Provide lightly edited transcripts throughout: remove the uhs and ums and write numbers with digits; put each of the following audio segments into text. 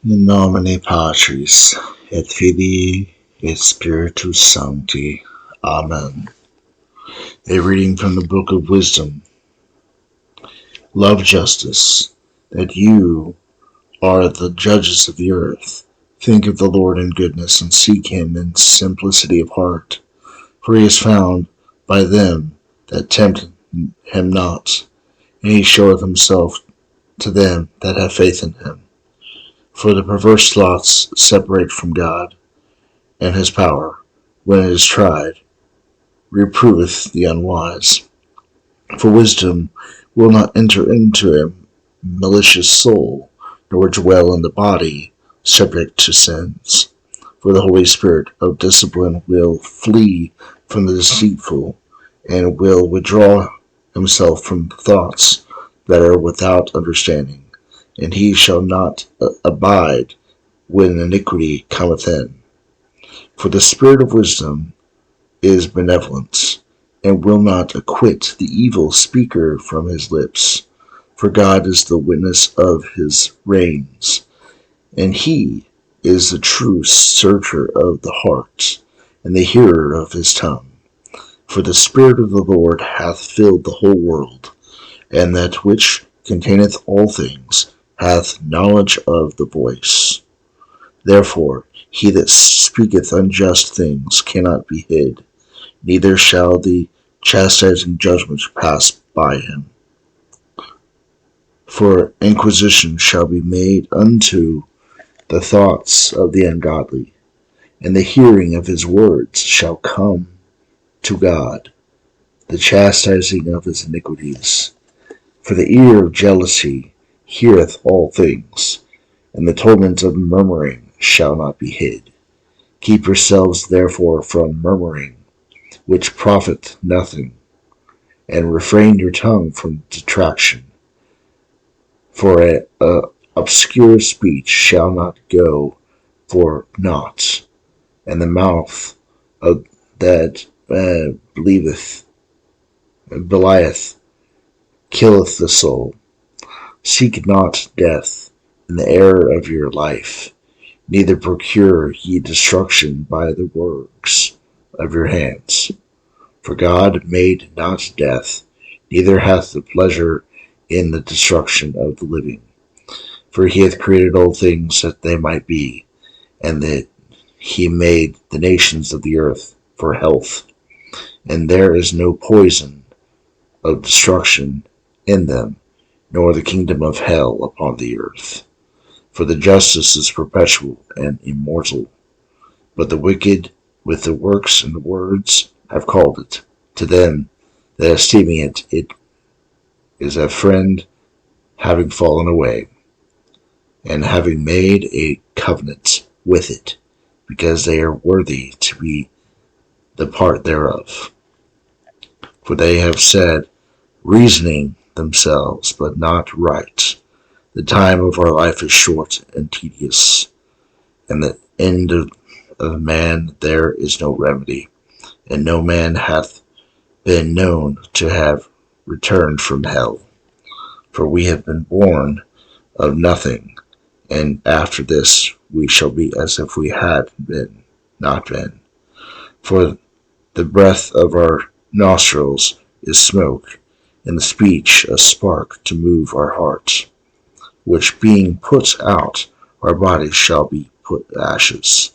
In nomine Patris, et Filii, et Spiritus Sancti. Amen. A reading from the Book of Wisdom. Love justice, that you are the judges of the earth. Think of the Lord in goodness, and seek him in simplicity of heart. For he is found by them that tempt him not, and he showeth himself to them that have faith in him. For the perverse thoughts separate from God, and his power, when it is tried, reproveth the unwise. For wisdom will not enter into a malicious soul, nor dwell in the body subject to sins. For the Holy Spirit of discipline will flee from the deceitful, and will withdraw himself from thoughts that are without understanding. And he shall not abide when iniquity cometh in. For the spirit of wisdom is benevolence, and will not acquit the evil speaker from his lips. For God is the witness of his reins, and he is the true searcher of the heart, and the hearer of his tongue. For the Spirit of the Lord hath filled the whole world, and that which containeth all things hath knowledge of the voice. Therefore he that speaketh unjust things cannot be hid, neither shall the chastising judgment pass by him. For inquisition shall be made unto the thoughts of the ungodly, and the hearing of his words shall come to God, the chastising of his iniquities. For the ear of jealousy heareth all things, and the torment of murmuring shall not be hid. Keep yourselves therefore from murmuring, which profit nothing, and refrain your tongue from detraction. For an obscure speech shall not go for naught, and the mouth that belieth killeth the soul. Seek not death in the air of your life, neither procure ye destruction by the works of your hands. For God made not death, neither hath the pleasure in the destruction of the living. For he hath created all things that they might be, and that he made the nations of the earth for health. And there is no poison of destruction in them, nor the kingdom of hell upon the earth. For the justice is perpetual and immortal, but the wicked with the works and the words have called it. To them that esteeming it, it is a friend having fallen away, and having made a covenant with it, because they are worthy to be the part thereof. For they have said, reasoning themselves, but not right. The time of our life is short and tedious, and the end of man there is no remedy, and no man hath been known to have returned from hell. For we have been born of nothing, and after this we shall be as if we had been not been. For the breath of our nostrils is smoke, and the speech a spark to move our hearts, which being put out, our bodies shall be put ashes,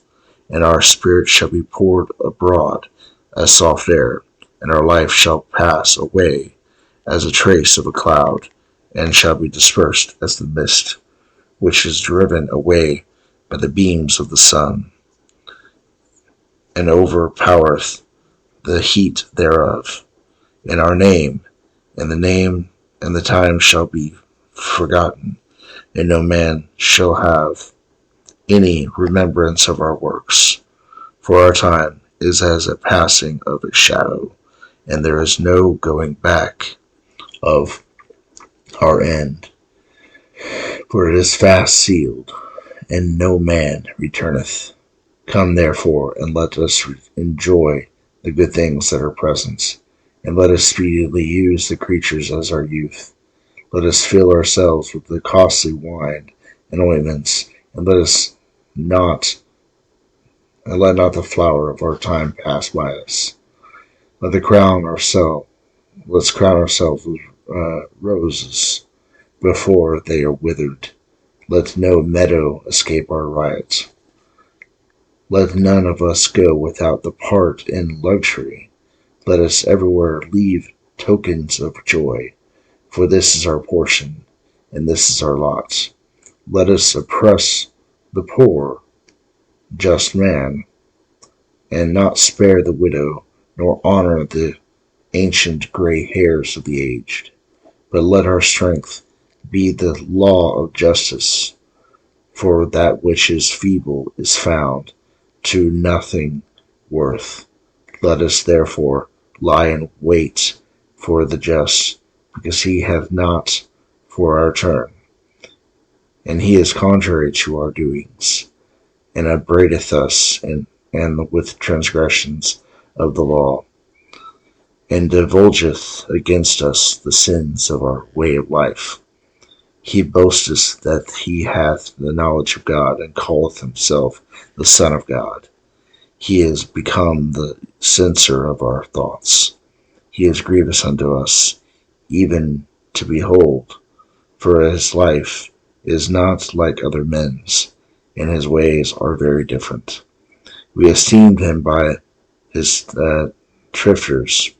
and our spirit shall be poured abroad as soft air, and our life shall pass away as a trace of a cloud, and shall be dispersed as the mist, which is driven away by the beams of the sun, and overpowereth the heat thereof. And our name, and the time shall be forgotten, and no man shall have any remembrance of our works. For our time is as a passing of a shadow, and there is no going back of our end. For it is fast sealed, and no man returneth. Come therefore, and let us enjoy the good things that are present, and let us speedily use the creatures as our youth. Let us fill ourselves with the costly wine and ointments, and let not the flower of our time pass by us. Let's crown ourselves with roses before they are withered. Let no meadow escape our riots. Let none of us go without the part in luxury. Let us everywhere leave tokens of joy, for this is our portion, and this is our lot. Let us oppress the poor, just man, and not spare the widow, nor honor the ancient gray hairs of the aged. But let our strength be the law of justice, for that which is feeble is found to nothing worth. Let us therefore lie in wait for the just, because he hath not for our turn, and he is contrary to our doings, and upbraideth us and with transgressions of the law, and divulgeth against us the sins of our way of life. He boasteth that he hath the knowledge of God, and calleth himself the Son of God. He is become the censor of our thoughts. He is grievous unto us, even to behold, for his life is not like other men's, and his ways are very different. We esteemed him by his thrifters,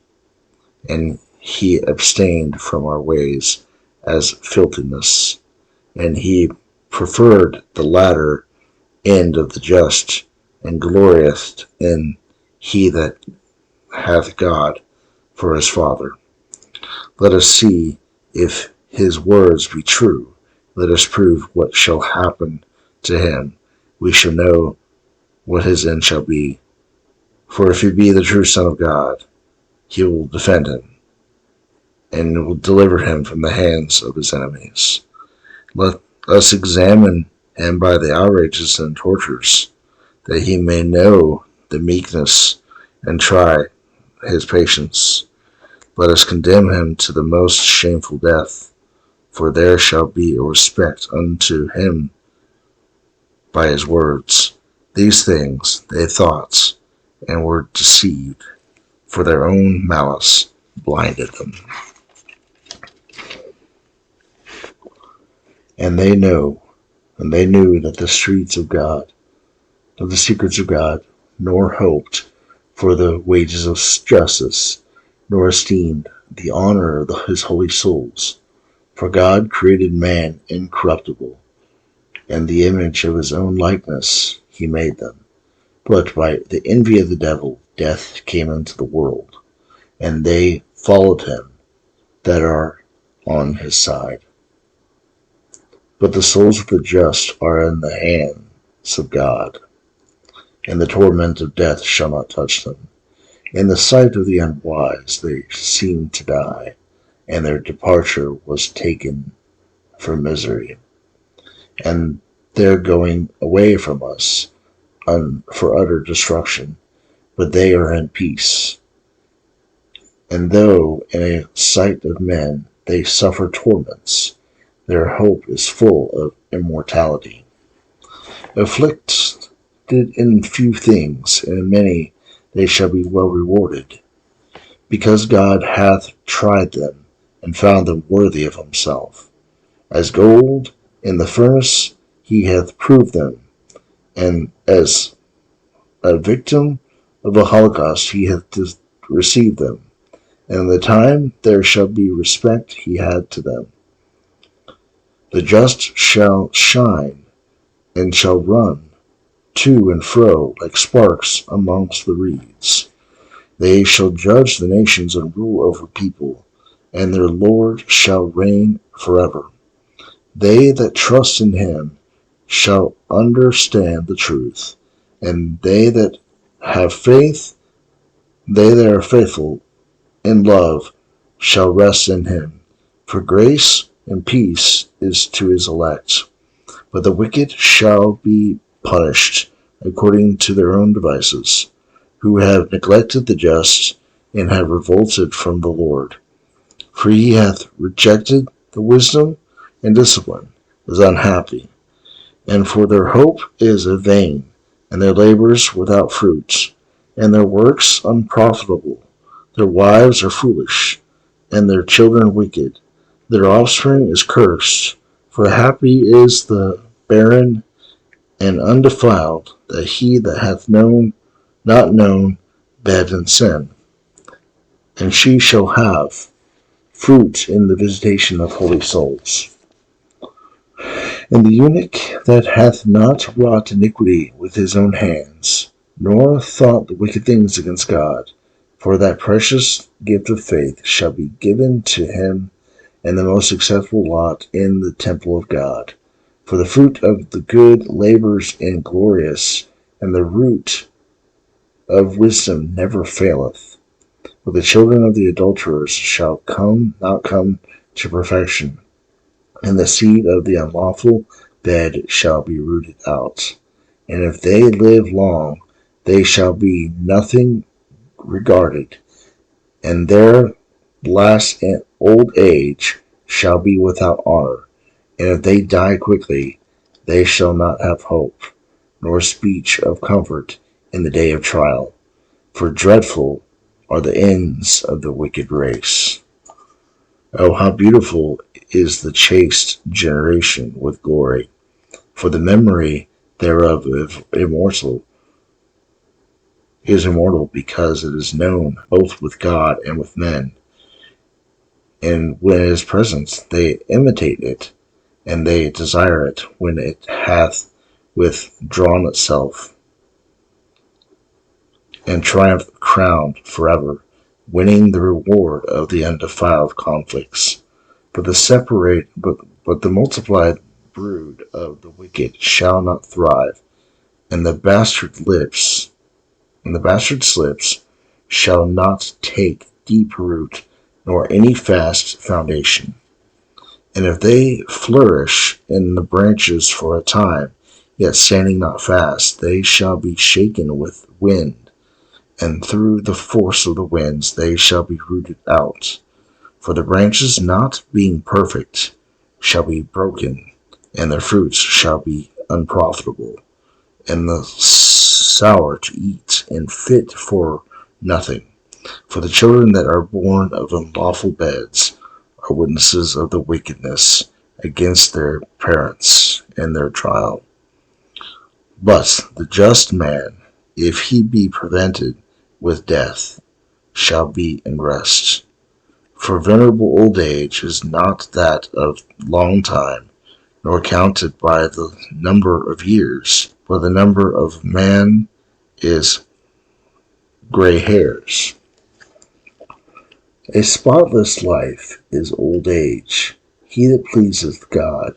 and he abstained from our ways as filthiness, and he preferred the latter end of the just, and glorieth in he that hath God for his father. Let us see if his words be true. Let us prove what shall happen to him. We shall know what his end shall be. For if he be the true Son of God, he will defend him, and will deliver him from the hands of his enemies. Let us examine him by the outrages and tortures, that he may know the meekness and try his patience. Let us condemn him to the most shameful death, for there shall be a respect unto him by his words. These things they thought, and were deceived, for their own malice blinded them. And they knew that the secrets of God, nor hoped for the wages of justice, nor esteemed the honor of his holy souls. For God created man incorruptible, and the image of his own likeness he made them. But by the envy of the devil, death came into the world, and they followed him that are on his side. But the souls of the just are in the hands of God, and the torment of death shall not touch them. In the sight of the unwise they seem to die, and their departure was taken for misery, and their going away from us for utter destruction. But they are in peace. And though in a sight of men they suffer torments, their hope is full of immortality. Afflicted in few things, and in many they shall be well rewarded, because God hath tried them, and found them worthy of himself. As gold in the furnace he hath proved them, and as a victim of a holocaust he hath received them. And in the time there shall be respect he had to them. The just shall shine, and shall run to and fro like sparks amongst the reeds. They shall judge the nations and rule over people, and their Lord shall reign forever. They that trust in him shall understand the truth, and they that are faithful in love shall rest in him. For grace and peace is to his elect. But the wicked shall be punished according to their own devices, who have neglected the just, and have revolted from the Lord. For he hath rejected the wisdom, and discipline is unhappy. And for their hope is vain, and their labors without fruit, and their works unprofitable. Their wives are foolish, and their children wicked. Their offspring is cursed, for happy is the barren and undefiled, that he that hath not known bed and sin. And she shall have fruit in the visitation of holy souls. And the eunuch that hath not wrought iniquity with his own hands, nor thought the wicked things against God, for that precious gift of faith shall be given to him and the most acceptable lot in the temple of God. For the fruit of the good labors in glorious, and the root of wisdom never faileth. For the children of the adulterers shall not come to perfection, and the seed of the unlawful bed shall be rooted out. And if they live long, they shall be nothing regarded, and their last old age shall be without honor. And if they die quickly, they shall not have hope, nor speech of comfort in the day of trial. For dreadful are the ends of the wicked race. Oh, how beautiful is the chaste generation with glory! For the memory thereof is immortal, because it is known both with God and with men. And when it is present, they imitate it, and they desire it when it hath withdrawn itself, and triumph crowned forever, winning the reward of the undefiled conflicts. But the multiplied brood of the wicked shall not thrive, and the bastard's lips shall not take deep root, nor any fast foundation. And if they flourish in the branches for a time, yet standing not fast, they shall be shaken with wind, and through the force of the winds they shall be rooted out. For the branches not being perfect shall be broken, and their fruits shall be unprofitable, and the sour to eat, and fit for nothing. For the children that are born of unlawful beds are witnesses of the wickedness against their parents in their trial. But the just man, if he be prevented with death, shall be in rest. For venerable old age is not that of long time, nor counted by the number of years, but the number of man is gray hairs. A spotless life is old age. He that pleaseth God,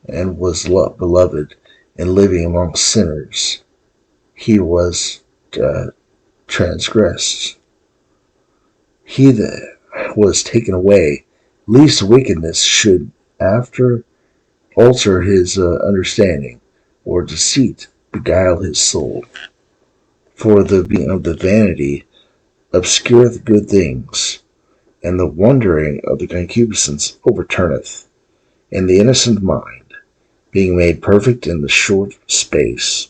and was beloved, and living amongst sinners, he was transgressed. He that was taken away, least wickedness should after alter his understanding, or deceit beguile his soul. For the being of the vanity obscureth good things, and the wondering of the concupiscence overturneth. And the innocent mind, being made perfect in the short space,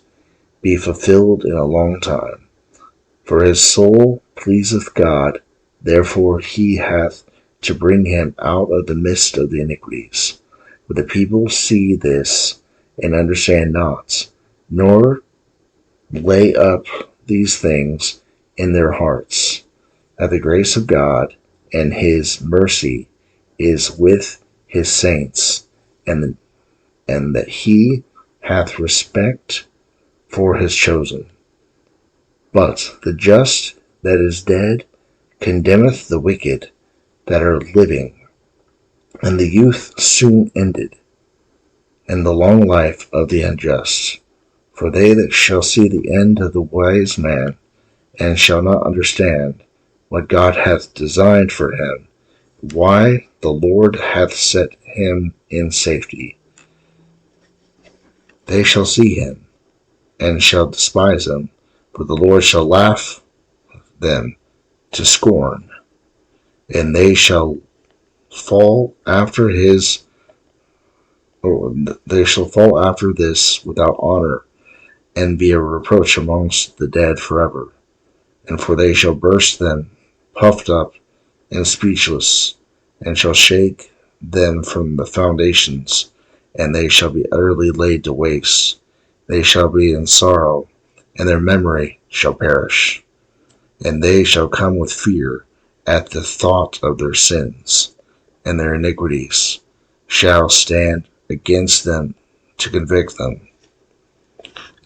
be fulfilled in a long time. For his soul pleaseth God, therefore he hath to bring him out of the midst of the iniquities. But the people see this, and understand not, nor lay up these things in their hearts, that the grace of God and his mercy is with his saints, and that he hath respect for his chosen. But the just that is dead condemneth the wicked that are living, and the youth soon ended, and the long life of the unjust. For they that shall see the end of the wise man, and shall not understand what God hath designed for him, why the Lord hath set him in safety. They shall see him, and shall despise him, for the Lord shall laugh them to scorn, and they shall fall after his or they shall fall after this without honor, and be a reproach amongst the dead forever. And for they shall burst them, puffed up and speechless, and shall shake them from the foundations, and they shall be utterly laid to waste. They shall be in sorrow, and their memory shall perish. And they shall come with fear at the thought of their sins, and their iniquities shall stand against them to convict them.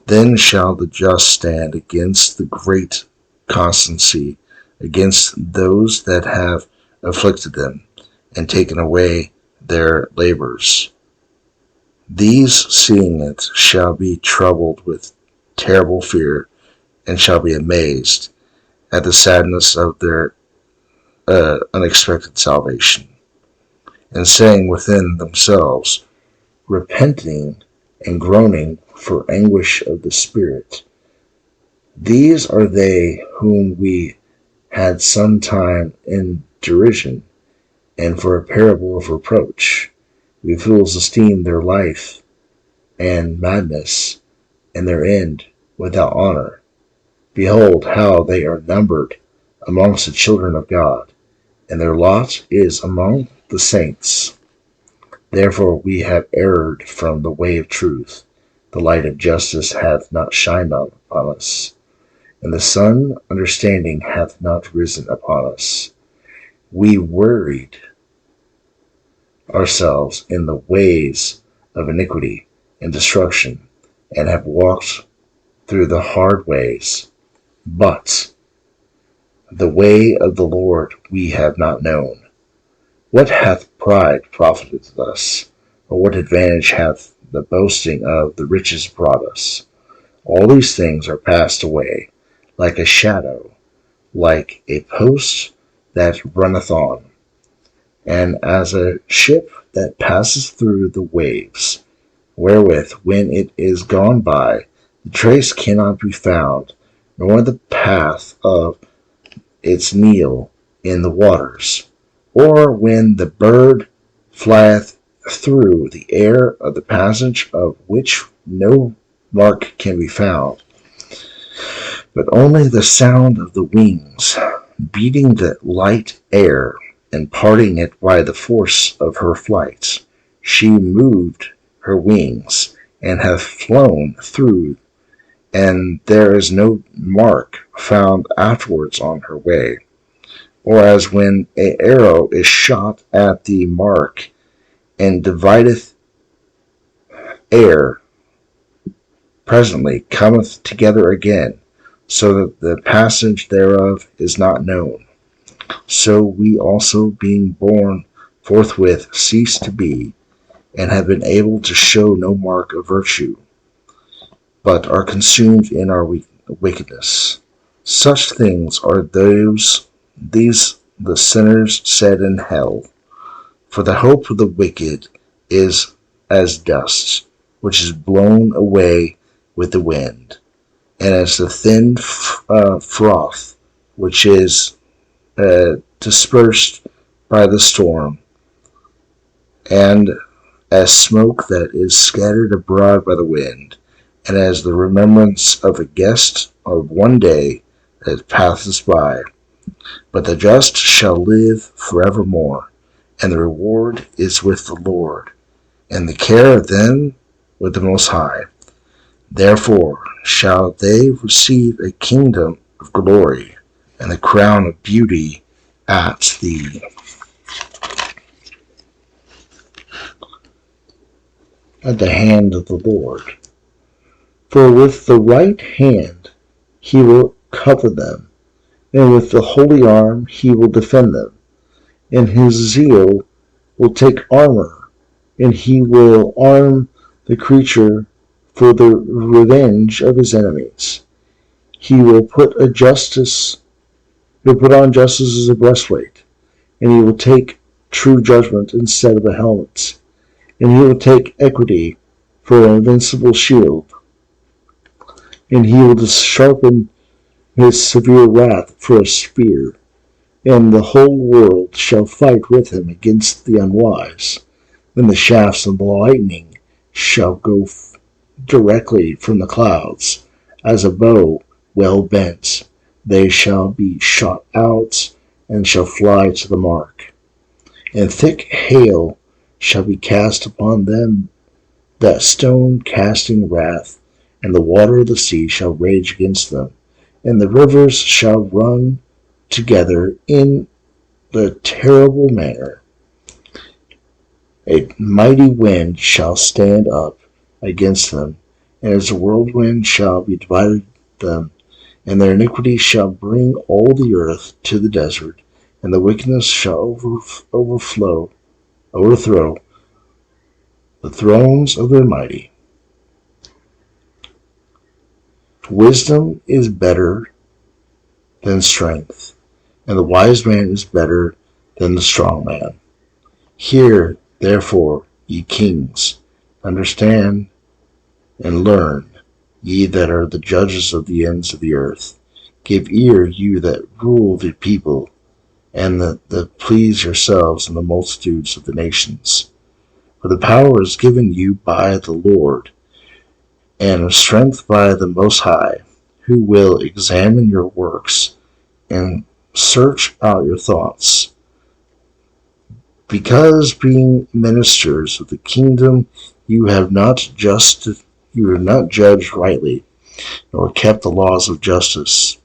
Then shall the just stand against the great constancy, against those that have afflicted them, and taken away their labors. These, seeing it, shall be troubled with terrible fear, and shall be amazed at the sadness of their unexpected salvation, and saying within themselves, repenting and groaning for anguish of the spirit. These are they whom we had some time in derision, and for a parable of reproach. We fools esteem their life and madness, and their end without honor. Behold how they are numbered amongst the children of God, and their lot is among the saints. Therefore we have erred from the way of truth. The light of justice hath not shined upon us, and the sun understanding hath not risen upon us. We worried ourselves in the ways of iniquity and destruction, and have walked through the hard ways. But the way of the Lord we have not known. What hath pride profited us? Or what advantage hath the boasting of the riches brought us? All these things are passed away, like a shadow, like a post that runneth on, and as a ship that passes through the waves, wherewith, when it is gone by, the trace cannot be found, nor the path of its kneel in the waters, or when the bird flieth through the air of the passage of which no mark can be found, but only the sound of the wings, beating the light air, and parting it by the force of her flight. She moved her wings, and hath flown through, and there is no mark found afterwards on her way. Or as when an arrow is shot at the mark, and divideth air, presently cometh together again, so that the passage thereof is not known. So we also, being born forthwith, cease to be, and have been able to show no mark of virtue, but are consumed in our wickedness. Such things are these the sinners said in hell. For the hope of the wicked is as dust, which is blown away with the wind, and as the thin froth, which is dispersed by the storm, and as smoke that is scattered abroad by the wind, and as the remembrance of a guest of one day that passeth by. But the just shall live forevermore, and the reward is with the Lord, and the care of them with the Most High. Therefore shall they receive a kingdom of glory, and the crown of beauty at the hand of the Lord. For with the right hand he will cover them, and with the holy arm he will defend them. And his zeal will take armor, and he will arm the creature for the revenge of his enemies. He will put on justice as a breastplate, and he will take true judgment instead of a helmet, and he will take equity for an invincible shield, and he will sharpen his severe wrath for a spear, and the whole world shall fight with him against the unwise. Then the shafts of the lightning shall go directly from the clouds, as a bow well bent. They shall be shot out and shall fly to the mark. And thick hail shall be cast upon them that stone casting wrath, and the water of the sea shall rage against them, and the rivers shall run together in the terrible manner. A mighty wind shall stand up against them, and as a whirlwind shall be divided them, and their iniquity shall bring all the earth to the desert, and the wickedness shall overthrow the thrones of the mighty. Wisdom is better than strength, and the wise man is better than the strong man. Hear, therefore, ye kings, understand and learn, ye that are the judges of the ends of the earth. Give ear, you that rule the people, and that please yourselves in the multitudes of the nations. For the power is given you by the Lord, and strength by the Most High, who will examine your works and search out your thoughts. Because being ministers of the kingdom, you have not judged rightly, nor kept the laws of justice,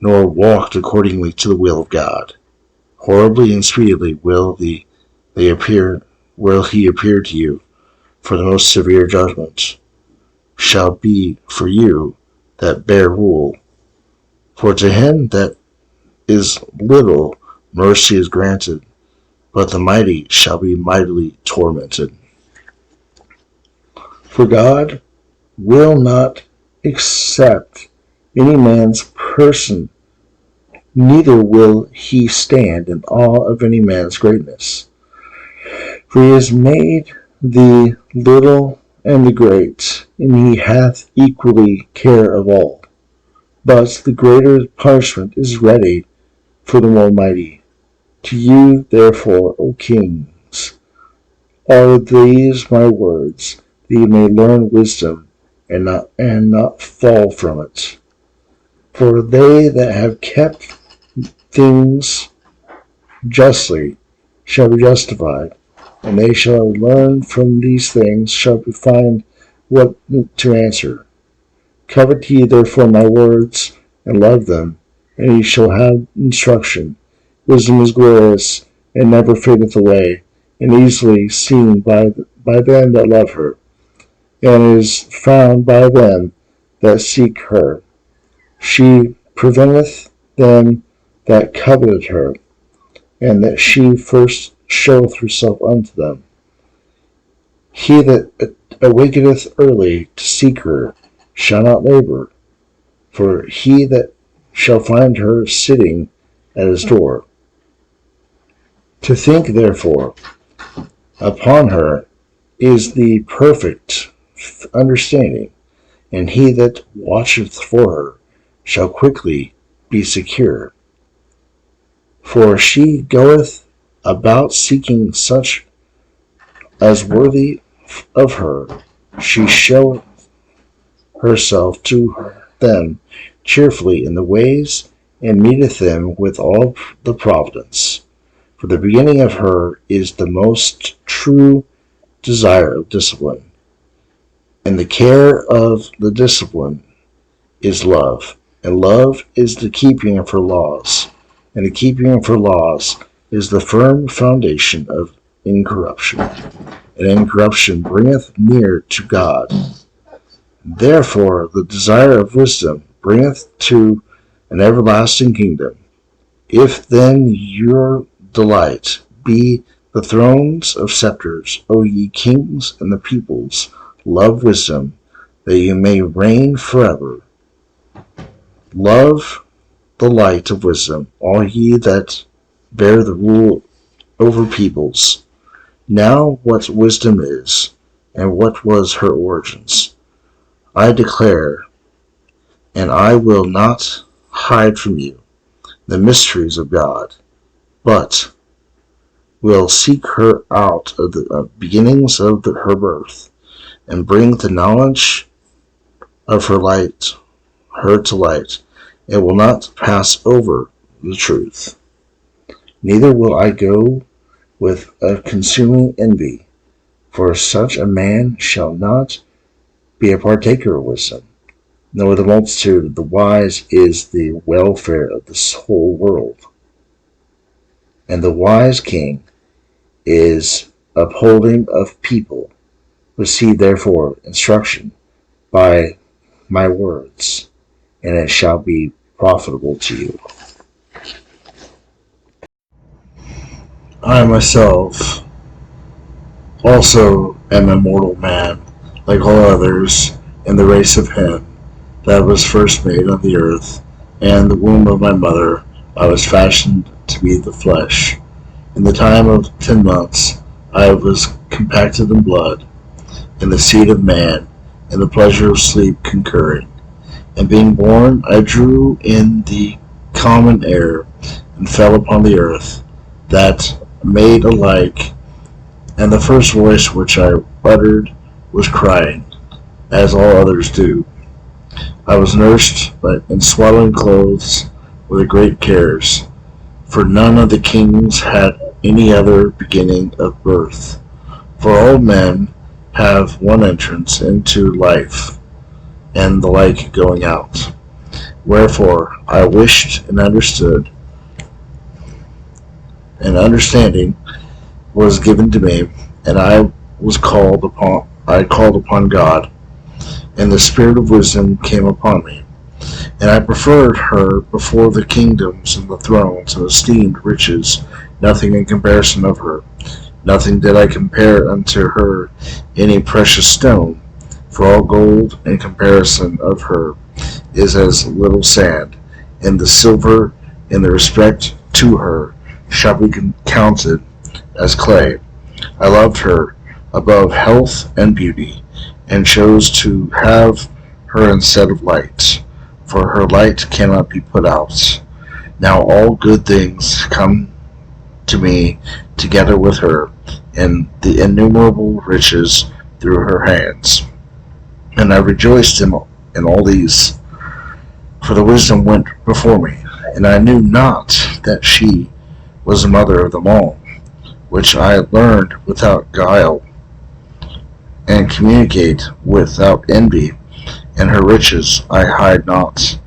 nor walked accordingly to the will of God. Horribly and speedily will he appear to you, for the most severe judgment shall be for you that bear rule. For to him that is little mercy is granted, but the mighty shall be mightily tormented. For God will not accept any man's person, neither will he stand in awe of any man's greatness. For he has made the little and the great, and he hath equally care of all. But the greater punishment is ready for the more mighty. To you, therefore, O kings, are these my words, that you may learn wisdom and not fall from it. For they that have kept things justly shall be justified, and they shall learn from these things, shall find what to answer. Covet ye therefore my words, and love them, and ye shall have instruction. Wisdom is glorious, and never fadeth away, and easily seen by them that love her, and is found by them that seek her. She preventeth them that covet her, and that she first showeth herself unto them. He that awaketh early to seek her shall not labor, for he that shall find her sitting at his door. To think, therefore, upon her is the perfect understanding, and he that watcheth for her shall quickly be secure. For she goeth about seeking such as worthy of her. She showeth herself to them cheerfully in the ways, and meeteth them with all the providence. For the beginning of her is the most true desire of discipline, and the care of the discipline is love, and love is the keeping of her laws, and the keeping of her laws is the firm foundation of incorruption, and incorruption bringeth near to God. Therefore the desire of wisdom bringeth to an everlasting kingdom. If then your delight be the thrones of scepters, O ye kings and the peoples, love wisdom, that you may reign forever. Love the light of wisdom, all ye that bear the rule over peoples. Now what wisdom is, and what was her origins, I declare, and I will not hide from you the mysteries of God, but will seek her out of the beginnings of her birth, and bring the knowledge of her to light. It will not pass over the truth. Neither will I go with a consuming envy, for such a man shall not be a partaker of wisdom, nor the multitude of the wise is the welfare of this whole world. And the wise king is upholding of people. Receive therefore instruction by my words, and it shall be profitable to you. I myself also am a mortal man, like all others, in the race of him that was first made on the earth, and the womb of my mother I was fashioned to be the flesh. In the time of 10 months I was compacted in blood, in the seed of man, in the pleasure of sleep concurring. And being born, I drew in the common air, and fell upon the earth, that made alike, and the first voice which I uttered was crying, as all others do. I was nursed in swaddling clothes with great cares, for none of the kings had any other beginning of birth. For all men have one entrance into life, and the like going out. Wherefore I wished and understood, and understanding was given to me, and I called upon God, and the spirit of wisdom came upon me. And I preferred her before the kingdoms and the thrones, and esteemed riches nothing in comparison of her. Nothing did I compare unto her any precious stone, for all gold in comparison of her is as little sand, and the silver in the respect to her shall be counted as clay. I loved her above health and beauty, and chose to have her instead of light, for her light cannot be put out. Now all good things come to me together with her, and the innumerable riches through her hands. And I rejoiced in all these, for the wisdom went before me, and I knew not that she was the mother of them all, which I learned without guile, and communicate without envy, and her riches I hide not,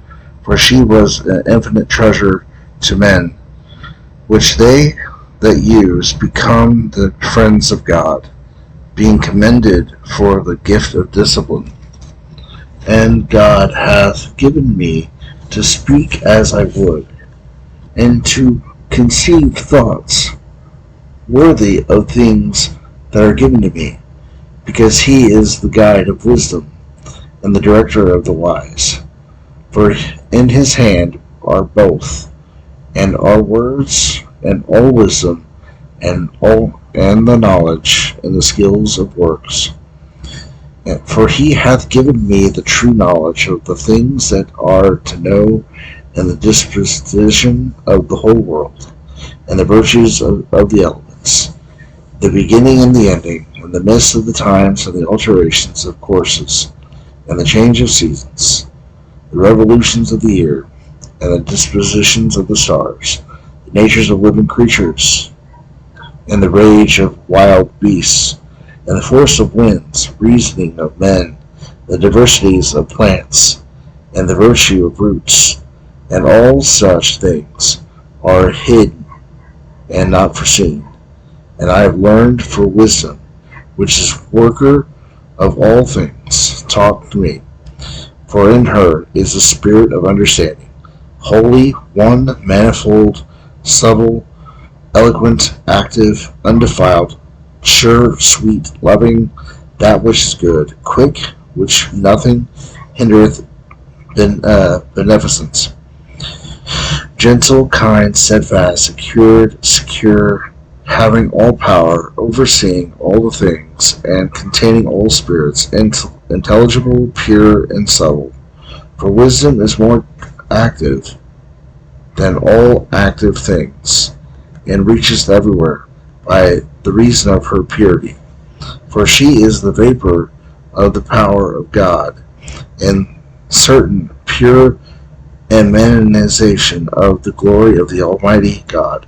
for she was an infinite treasure to men, which they that use become the friends of God, being commended for the gift of discipline. And God hath given me to speak as I would, and to conceive thoughts worthy of things that are given to me, because he is the guide of wisdom, and the director of the wise. For in his hand are both, and are words, and all wisdom, and the knowledge, and the skills of works. For he hath given me the true knowledge of the things that are to know, and the disposition of the whole world, and the virtues of the elements, the beginning and the ending, and the midst of the times, and the alterations of courses, and the change of seasons, the revolutions of the year, and the dispositions of the stars, the natures of living creatures, and the rage of wild beasts, and the force of winds, reasoning of men, the diversities of plants, and the virtue of roots, and all such things are hidden and not foreseen. And I have learned for wisdom, which is worker of all things, taught to me. For in her is the spirit of understanding, holy, one, manifold, subtle, eloquent, active, undefiled, sure, sweet, loving, that which is good, quick, which nothing hindereth, beneficence, gentle, kind, steadfast, secure, having all power, overseeing all the things, and containing all spirits, intelligible, pure, and subtle. For wisdom is more active than all active things, and reaches everywhere by the reason of her purity. For she is the vapor of the power of God, and certain pure manifestation of the glory of the Almighty God.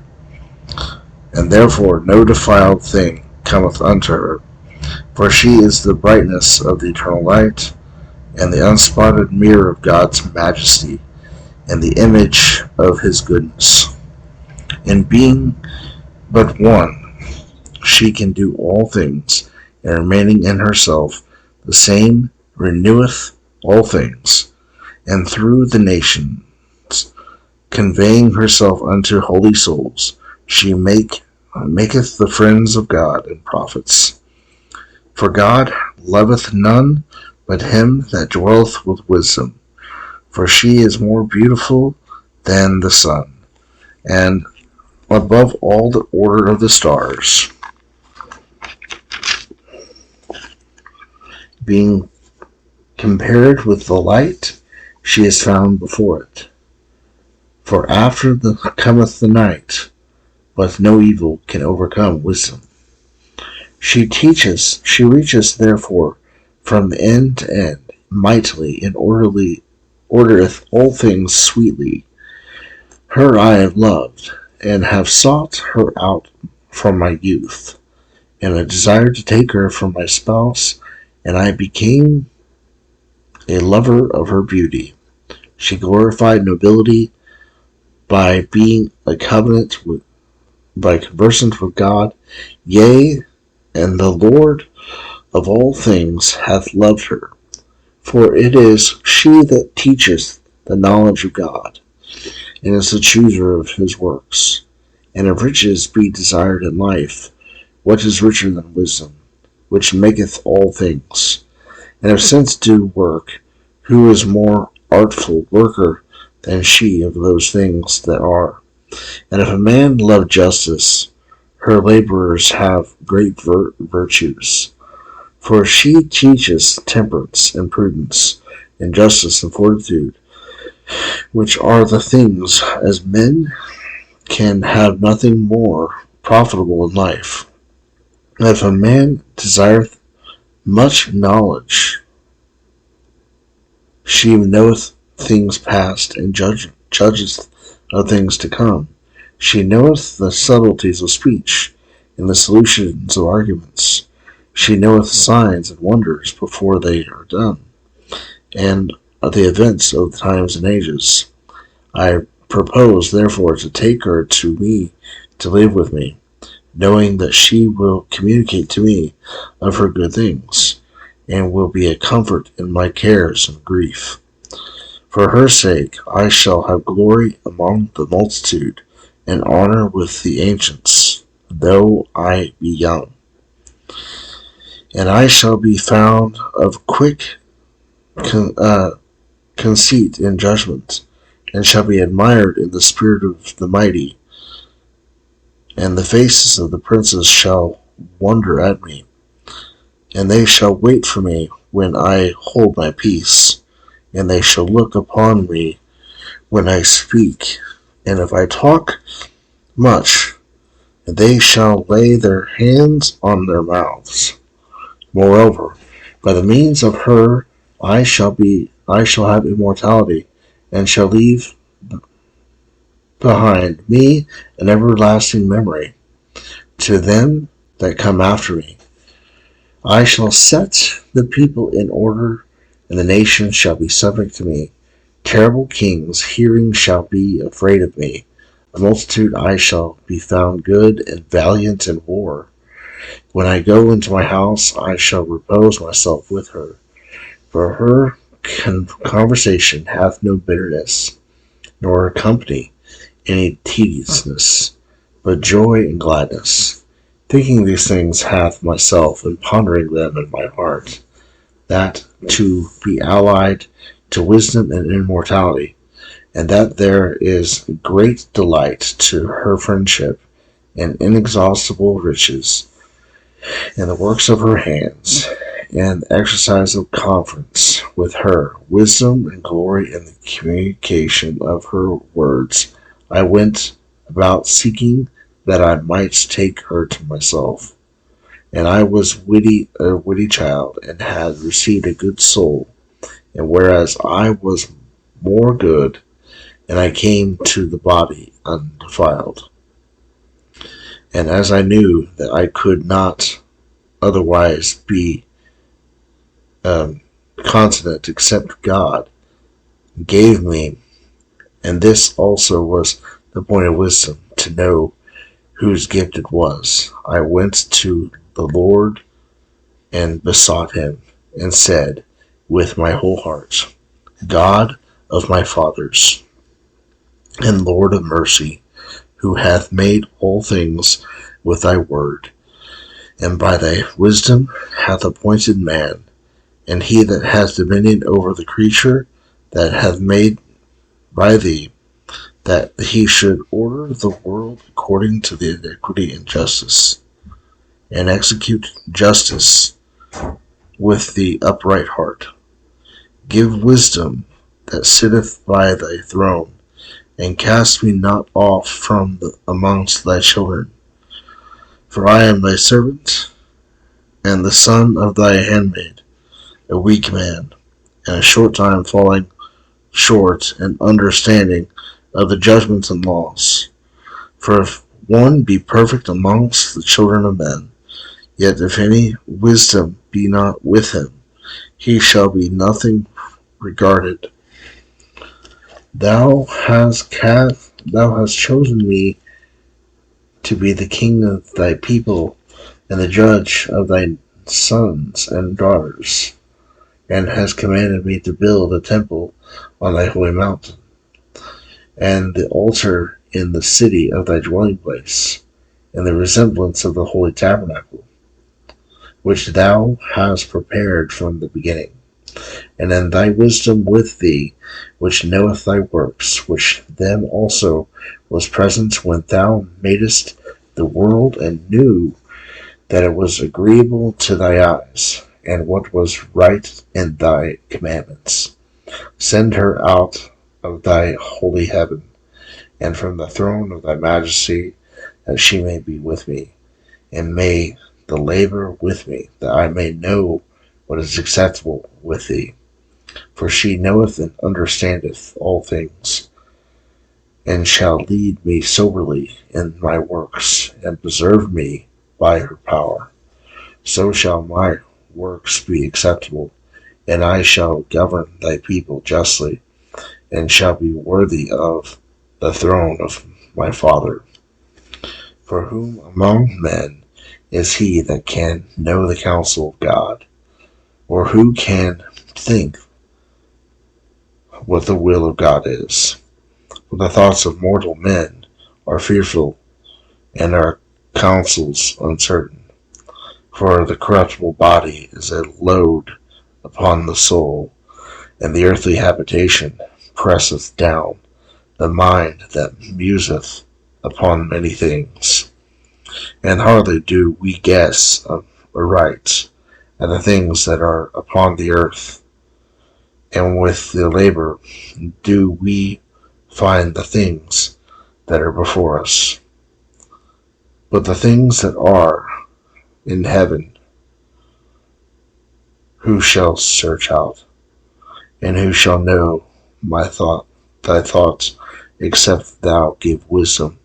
And therefore no defiled thing cometh unto her, for she is the brightness of the eternal light, and the unspotted mirror of God's majesty, and the image of his goodness. And being but one, she can do all things, and remaining in herself, the same reneweth all things, and through the nations, conveying herself unto holy souls, she maketh the friends of God and prophets. For God loveth none but him that dwelleth with wisdom, for she is more beautiful than the sun, and above all the order of the stars, being compared with the light, she is found before it. For after cometh the night, but no evil can overcome wisdom. She reaches therefore from end to end, mightily and ordereth all things sweetly. Her I have loved, and have sought her out from my youth, and I desired to take her for my spouse, and I became a lover of her beauty. She glorified nobility by being by conversant with God, yea, and the Lord of all things hath loved her. For it is she that teacheth the knowledge of God, and is the chooser of his works. And if riches be desired in life, what is richer than wisdom, which maketh all things? And if sense do work, who is more artful worker than she of those things that are? And if a man love justice, her laborers have great virtues. For she teaches temperance and prudence, and justice and fortitude, which are the things as men can have nothing more profitable in life. And if a man desireth much knowledge, she knoweth things past, and judgeth of things to come. She knoweth the subtleties of speech, and the solutions of arguments. She knoweth signs and wonders before they are done, and the events of the times and ages. I propose therefore to take her to me to live with me, knowing that she will communicate to me of her good things, and will be a comfort in my cares and grief. For her sake I shall have glory among the multitude, and honor with the ancients, though I be young. And I shall be found of quick conceit in judgment, and shall be admired in the spirit of the mighty, and the faces of the princes shall wonder at me, and they shall wait for me when I hold my peace, and they shall look upon me when I speak, and if I talk much, they shall lay their hands on their mouths. Moreover, by the means of her I shall have immortality, and shall leave behind me an everlasting memory to them that come after me. I shall set the people in order, and the nations shall be subject to me. Terrible kings hearing shall be afraid of me. A multitude I shall be found good and valiant in war. When I go into my house, I shall repose myself with her. For her conversation hath no bitterness, nor her company any tediousness, but joy and gladness. Thinking these things hath myself, and pondering them in my heart, that to be allied to wisdom and immortality, and that there is great delight to her friendship, and inexhaustible riches, and the works of her hands, and the exercise of conference with her, wisdom and glory in the communication of her words. I went about seeking that I might take her to myself, And I was a witty child, and had received a good soul. And whereas I was more good, and I came to the body undefiled. And as I knew that I could not otherwise be continent except God gave me, and this also was the point of wisdom, to know whose gift it was. I went to the Lord and besought him, and said with my whole heart, God of my fathers, and Lord of mercy, who hath made all things with thy word, and by thy wisdom hath appointed man, and he that hath dominion over the creature that hath made by thee, that he should order the world according to the iniquity and justice, and execute justice with the upright heart. Give wisdom that sitteth by thy throne, and cast me not off from amongst thy children. For I am thy servant, and the son of thy handmaid, a weak man, and a short time falling short in understanding of the judgments and laws. For if one be perfect amongst the children of men, yet if any wisdom be not with him, he shall be nothing regarded. Thou hast chosen me to be the king of thy people, and the judge of thy sons and daughters, and hast commanded me to build a temple on thy holy mountain, and the altar in the city of thy dwelling place, in the resemblance of the holy tabernacle, which thou hast prepared from the beginning. And in thy wisdom with thee, which knoweth thy works, which them also was present when thou madest the world, and knew that it was agreeable to thy eyes, and what was right in thy commandments. Send her out of thy holy heaven, and from the throne of thy majesty, that she may be with me, and may the labor with me, that I may know what is acceptable with thee. For she knoweth and understandeth all things, and shall lead me soberly in my works, and preserve me by her power. So shall my works be acceptable, and I shall govern thy people justly, and shall be worthy of the throne of my father. For whom among men is he that can know the counsel of God, or who can think what the will of God is? For the thoughts of mortal men are fearful, and our counsels uncertain. For the corruptible body is a load upon the soul, and the earthly habitation presseth down the mind that museth upon many things. And hardly do we guess aright at the things that are upon the earth, and with the labor do we find the things that are before us. But the things that are in heaven, who shall search out, and who shall know thy thoughts, except thou give wisdom,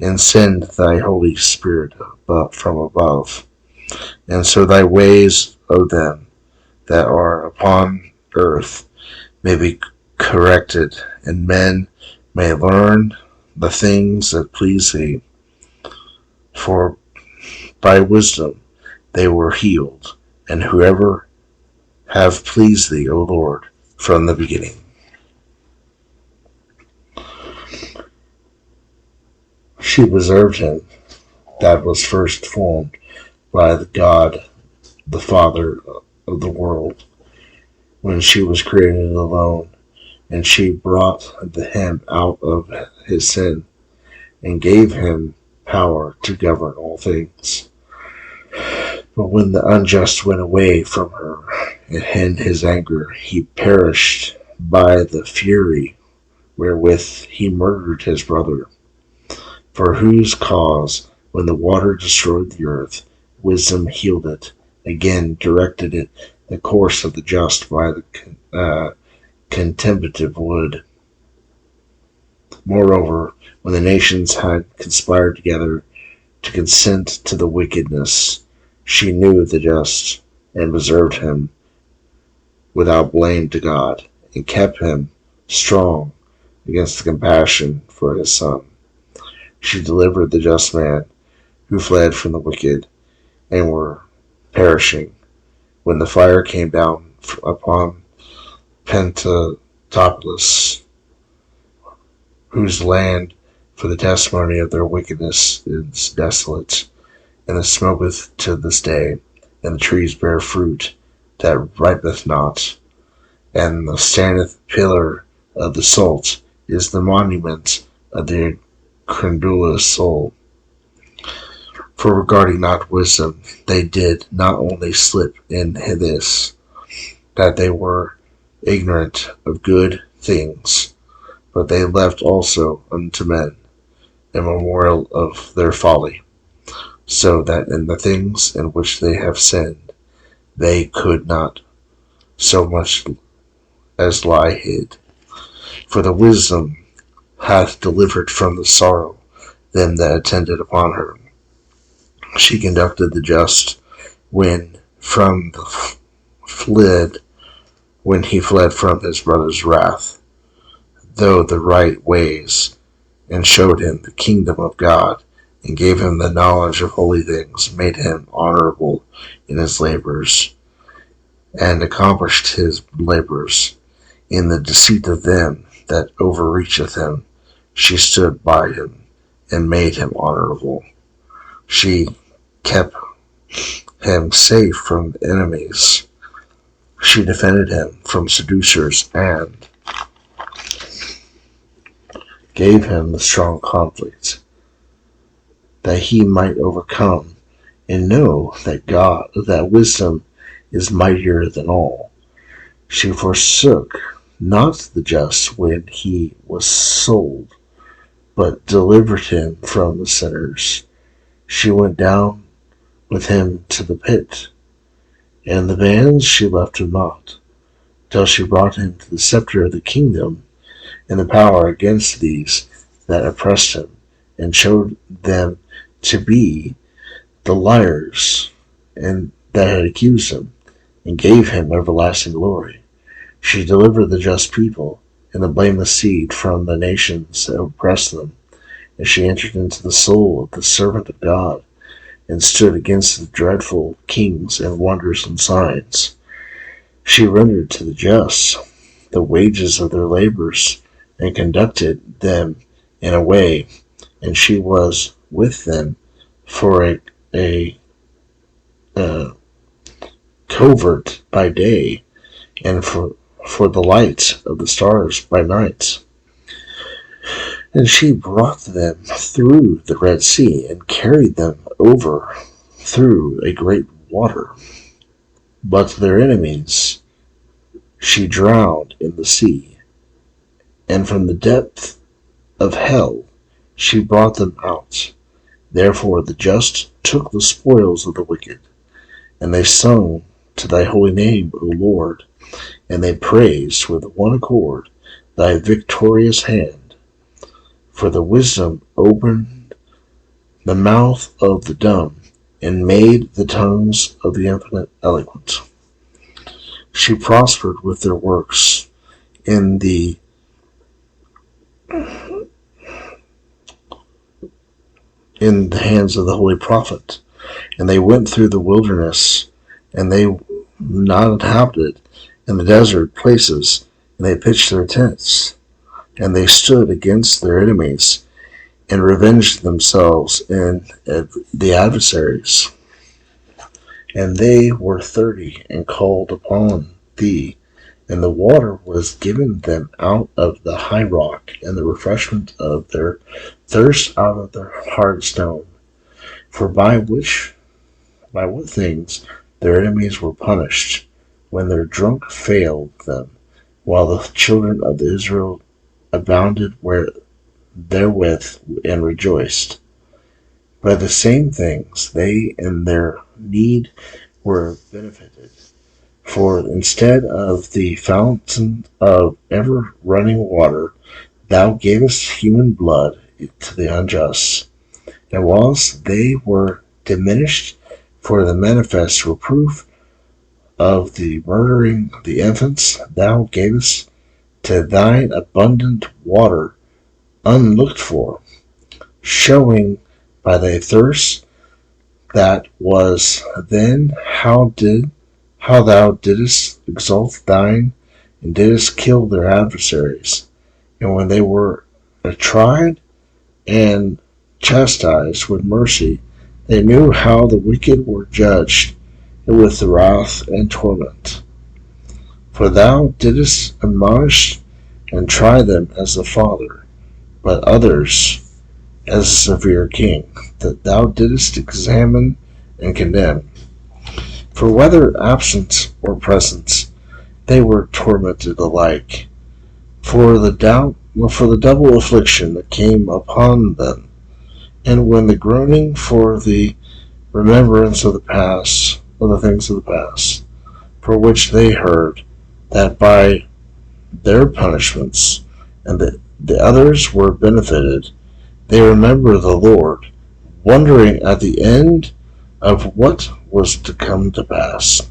and send thy Holy Spirit from above, and so thy ways of them that are upon earth may be corrected, and men may learn the things that please thee. For by wisdom they were healed, and whoever have pleased thee, O Lord, from the beginning. She preserved him that was first formed by the God, the Father of the world, when she was created alone, and she brought him out of his sin, and gave him power to govern all things. But when the unjust went away from her, and in his anger he perished by the fury wherewith he murdered his brother, for whose cause, when the water destroyed the earth, wisdom healed it, again directed it the course of the just by the contemplative wood. Moreover, when the nations had conspired together to consent to the wickedness, she knew the just, and preserved him without blame to God, and kept him strong against the compassion for his son. She delivered the just man who fled from the wicked and were perishing, when the fire came down upon Pentatopolis, whose land for the testimony of their wickedness is desolate, and it smoketh to this day, and the trees bear fruit that ripeth not, and the standeth pillar of the salt is the monument of the credulous soul. For regarding not wisdom, they did not only slip in this, that they were ignorant of good things, but they left also unto men a memorial of their folly, so that in the things in which they have sinned, they could not so much as lie hid. For the wisdom hath delivered from the sorrow them that attended upon her. She conducted the just when he fled from his brother's wrath, though the right ways, and showed him the kingdom of God, and gave him the knowledge of holy things, made him honorable in his labors, and accomplished his labors. In the deceit of them that overreacheth him, she stood by him, and made him honorable. She kept him safe from enemies. She defended him from seducers, and gave him the strong conflict, that he might overcome, and know that wisdom is mightier than all. She forsook not the just when he was sold, but delivered him from the sinners. She went down with him to the pit, and the bands she left him not, till she brought him to the scepter of the kingdom, and the power against these that oppressed him, and showed them to be the liars and that had accused him, and gave him everlasting glory. She delivered the just people and the blameless seed from the nations that oppressed them, and she entered into the soul of the servant of God, and stood against the dreadful kings and wonders and signs. She rendered to the just the wages of their labors, and conducted them in a way, and she was with them for a covert by day, and for the light of the stars by night. And she brought them through the Red Sea, and carried them over through a great water. But their enemies she drowned in the sea, and from the depth of hell she brought them out. Therefore the just took the spoils of the wicked, and they sung to thy holy name, O Lord, and they praised with one accord thy victorious hand. For the wisdom opened the mouth of the dumb, and made the tongues of the infinite eloquent. She prospered with their works in the hands of the holy prophet. And they went through the wilderness, and they not inhabited in the desert places, and they pitched their tents. And they stood against their enemies, and revenged themselves in the adversaries. And they were 30, and called upon thee, and the water was given them out of the high rock, and the refreshment of their thirst out of their hard stone. For by what things their enemies were punished, when their drunk failed them, while the children of Israel abounded therewith and rejoiced. By the same things they in their need were benefited. For instead of the fountain of ever-running water, thou gavest human blood to the unjust. And whilst they were diminished for the manifest reproof of the murdering the infants, thou gavest to thine abundant water unlooked for, showing by thy thirst that was then how thou didst exalt thine, and didst kill their adversaries. And when they were tried and chastised with mercy, they knew how the wicked were judged with wrath and torment. For thou didst admonish and try them as a father, but others as a severe king, that thou didst examine and condemn. For whether absent or present, they were tormented alike, for the double affliction that came upon them, and when the groaning for the remembrance of the things of the past, for which they heard that by their punishments and the others were benefited, they remember the Lord, wondering at the end of what was to come to pass.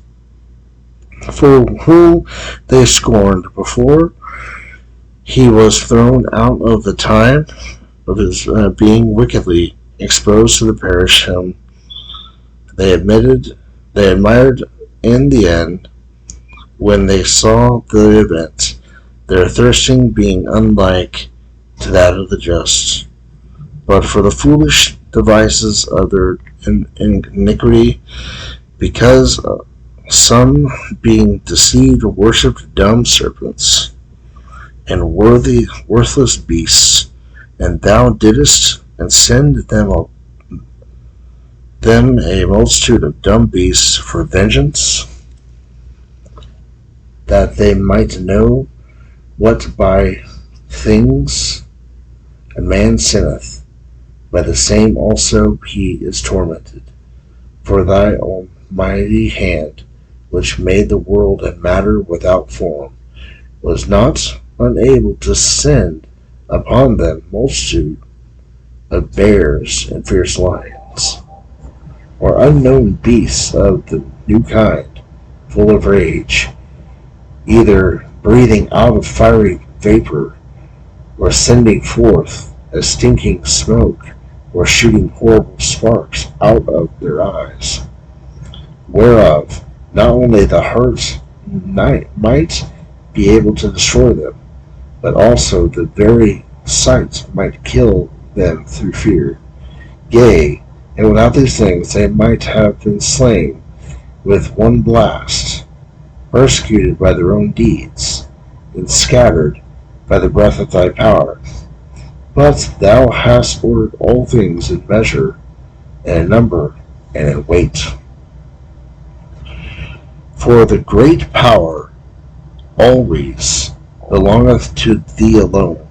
For whom they scorned before he was thrown out of the time of his being wickedly exposed to the perish him, they admired in the end, when they saw the event, their thirsting being unlike to that of the just. But for the foolish devices of their iniquity, because some, being deceived, worshipped dumb serpents and worthless beasts, and thou didst send them a multitude of dumb beasts for vengeance, that they might know what by things a man sinneth, by the same also he is tormented. For thy almighty hand, which made the world and matter without form, was not unable to send upon them multitude of bears and fierce lions, or unknown beasts of the new kind, full of rage, either breathing out of fiery vapor, or sending forth a stinking smoke, or shooting horrible sparks out of their eyes, whereof not only the heart might be able to destroy them, but also the very sight might kill them through fear. Yea, and without these things they might have been slain with one blast, persecuted by their own deeds, and scattered by the breath of thy power. But thou hast ordered all things in measure, and in number, and in weight. For the great power always belongeth to thee alone,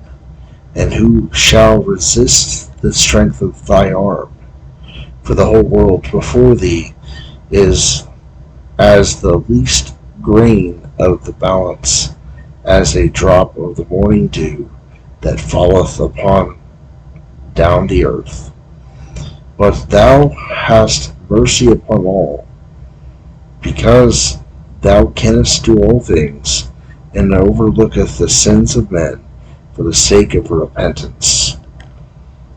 and who shall resist the strength of thy arm? For the whole world before thee is as the least grain of the balance, as a drop of the morning dew that falleth upon down the earth. But thou hast mercy upon all, because thou canst do all things, and overlooketh the sins of men for the sake of repentance.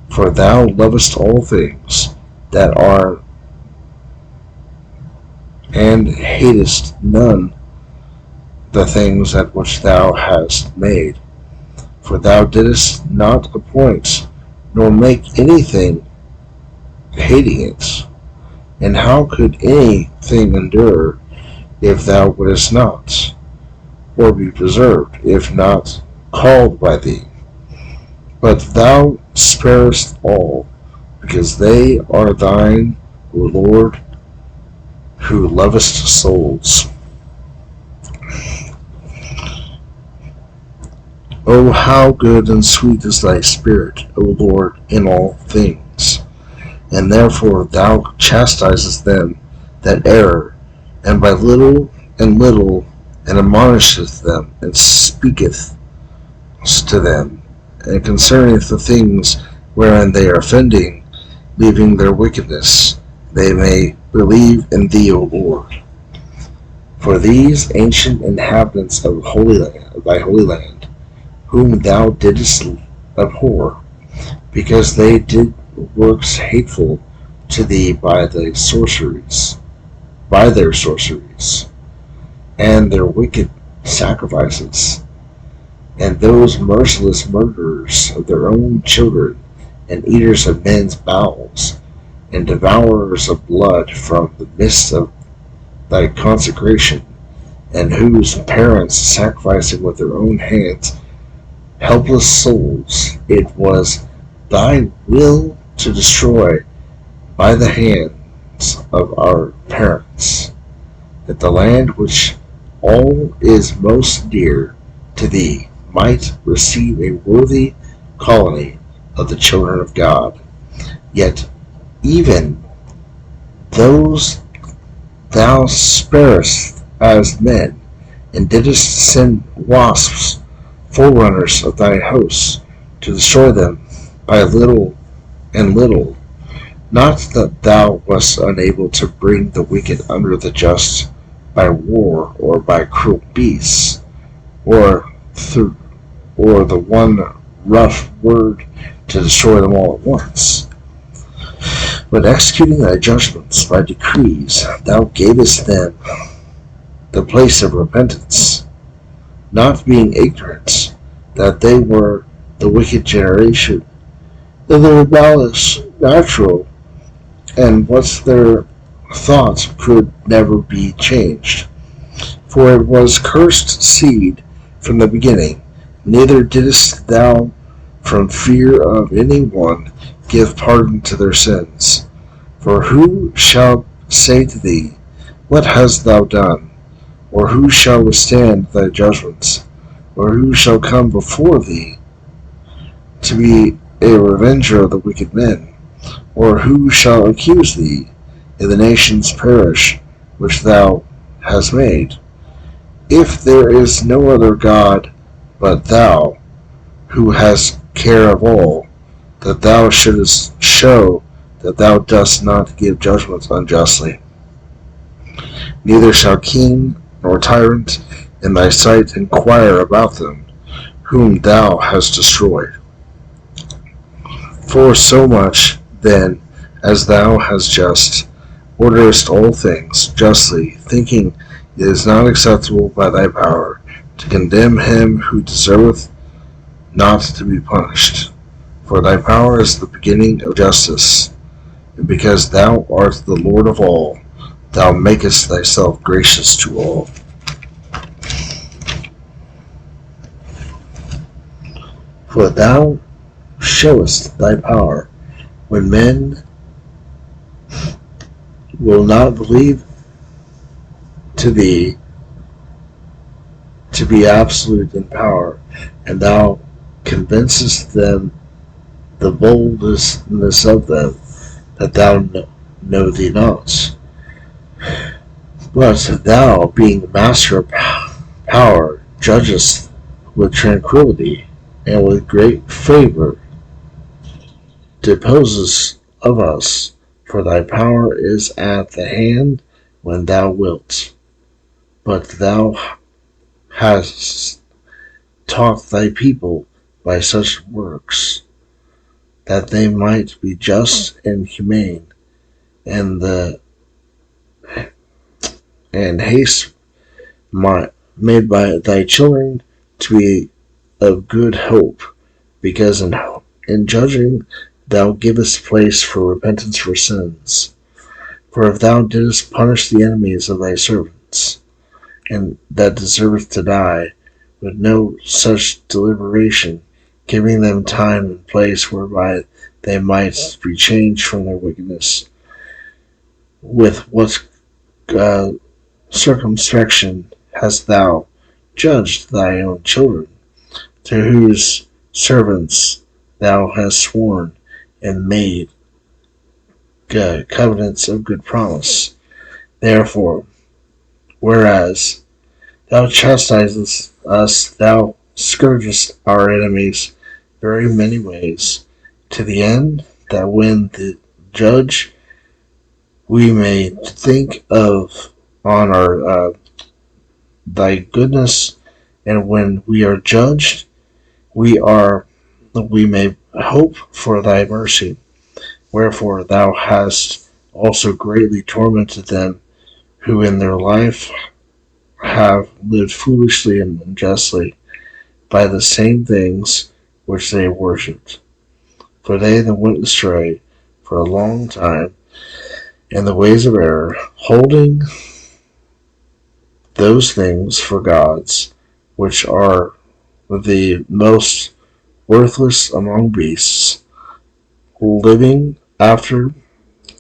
For thou lovest all things that are, and hatest none the things at which thou hast made. For thou didst not appoint, nor make anything, hating it. And how could anything endure if thou wouldest not, or be preserved if not called by thee? But thou sparest all, because they are thine, O Lord, who lovest souls. O how good and sweet is thy spirit, O Lord, in all things, and therefore thou chastisest them that err, and by little and admonisheth them, and speaketh to them, and concerneth the things wherein they are offending, leaving their wickedness, they may believe in thee, O Lord. For these ancient inhabitants of thy holy land, whom thou didst abhor, because they did works hateful to thee by their sorceries, and their wicked sacrifices, and those merciless murderers of their own children, and eaters of men's bowels, and devourers of blood from the midst of thy consecration, and whose parents sacrificing with their own hands helpless souls, it was thy will to destroy by the hands of our parents, that the land which all is most dear to thee might receive a worthy colony of the children of God. Yet even those thou sparest as men, and didst send wasps, forerunners of thy hosts, to destroy them by little and little. Not that thou wast unable to bring the wicked under the just by war, or by cruel beasts, or the one rough word to destroy them all at once. But executing thy judgments by decrees, thou gavest them the place of repentance, not being ignorant that they were the wicked generation, and the rebellious natural, and what their thoughts could never be changed. For it was cursed seed from the beginning, neither didst thou from fear of any one give pardon to their sins. For who shall say to thee, What hast thou done? Or who shall withstand thy judgments? Or who shall come before thee to be a revenger of the wicked men? Or who shall accuse thee in the nations perish which thou hast made? If there is no other God but thou, who hast care of all, that thou shouldest show that thou dost not give judgments unjustly. Neither shall king nor tyrant in thy sight inquire about them, whom thou hast destroyed. For so much, then, as thou hast just, orderest all things justly, thinking it is not acceptable by thy power to condemn him who deserveth not to be punished. For thy power is the beginning of justice, and because thou art the Lord of all, thou makest thyself gracious to all. For thou showest thy power when men will not believe to thee to be absolute in power, and thou convincest them the boldness of them, that thou know thee not. But thou, being master of power, judgest with tranquility, and with great favor disposest of us, for thy power is at the hand when thou wilt. But thou hast taught thy people by such works, that they might be just and humane, and haste made by thy children to be of good hope, because in judging thou givest place for repentance for sins. For if thou didst punish the enemies of thy servants, and that deserveth to die, with no such deliberation, giving them time and place whereby they might be changed from their wickedness, with what circumspection hast thou judged thy own children, to whose servants thou hast sworn and made covenants of good promise? Therefore, whereas thou chastisest us, thou scourgest our enemies very many ways, to the end that when the judge we may think of on our thy goodness, and when we are judged, we may hope for thy mercy. Wherefore thou hast also greatly tormented them who in their life have lived foolishly and unjustly by the same things which they worshipped. For they that went astray for a long time in the ways of error, holding those things for gods, which are the most worthless among beasts, living after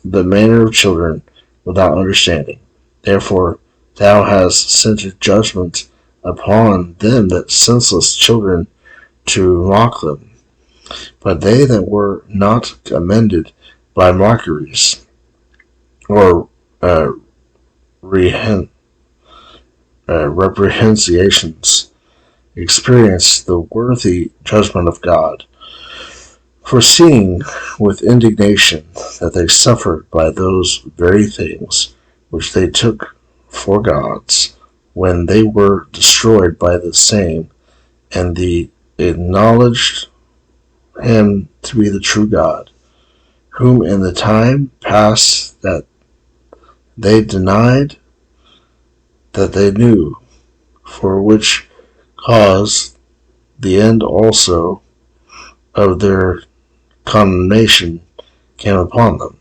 the manner of children without understanding. Therefore thou hast sent a judgment upon them that senseless children to mock them. But they that were not amended by mockeries or reprehensions experienced the worthy judgment of God, foreseeing with indignation that they suffered by those very things which they took for gods, when they were destroyed by the same, and they acknowledged him to be the true God, whom in the time past that they denied that they knew, for which cause the end also of their condemnation came upon them.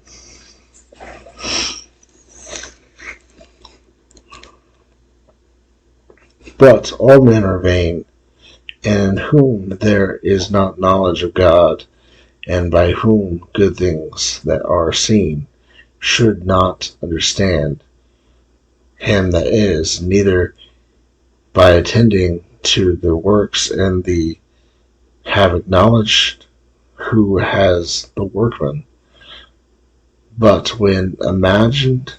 But all men are vain, and in whom there is not knowledge of God, and by whom good things that are seen should not understand him that is, neither by attending to the works and the have acknowledged who has the workman. But when imagined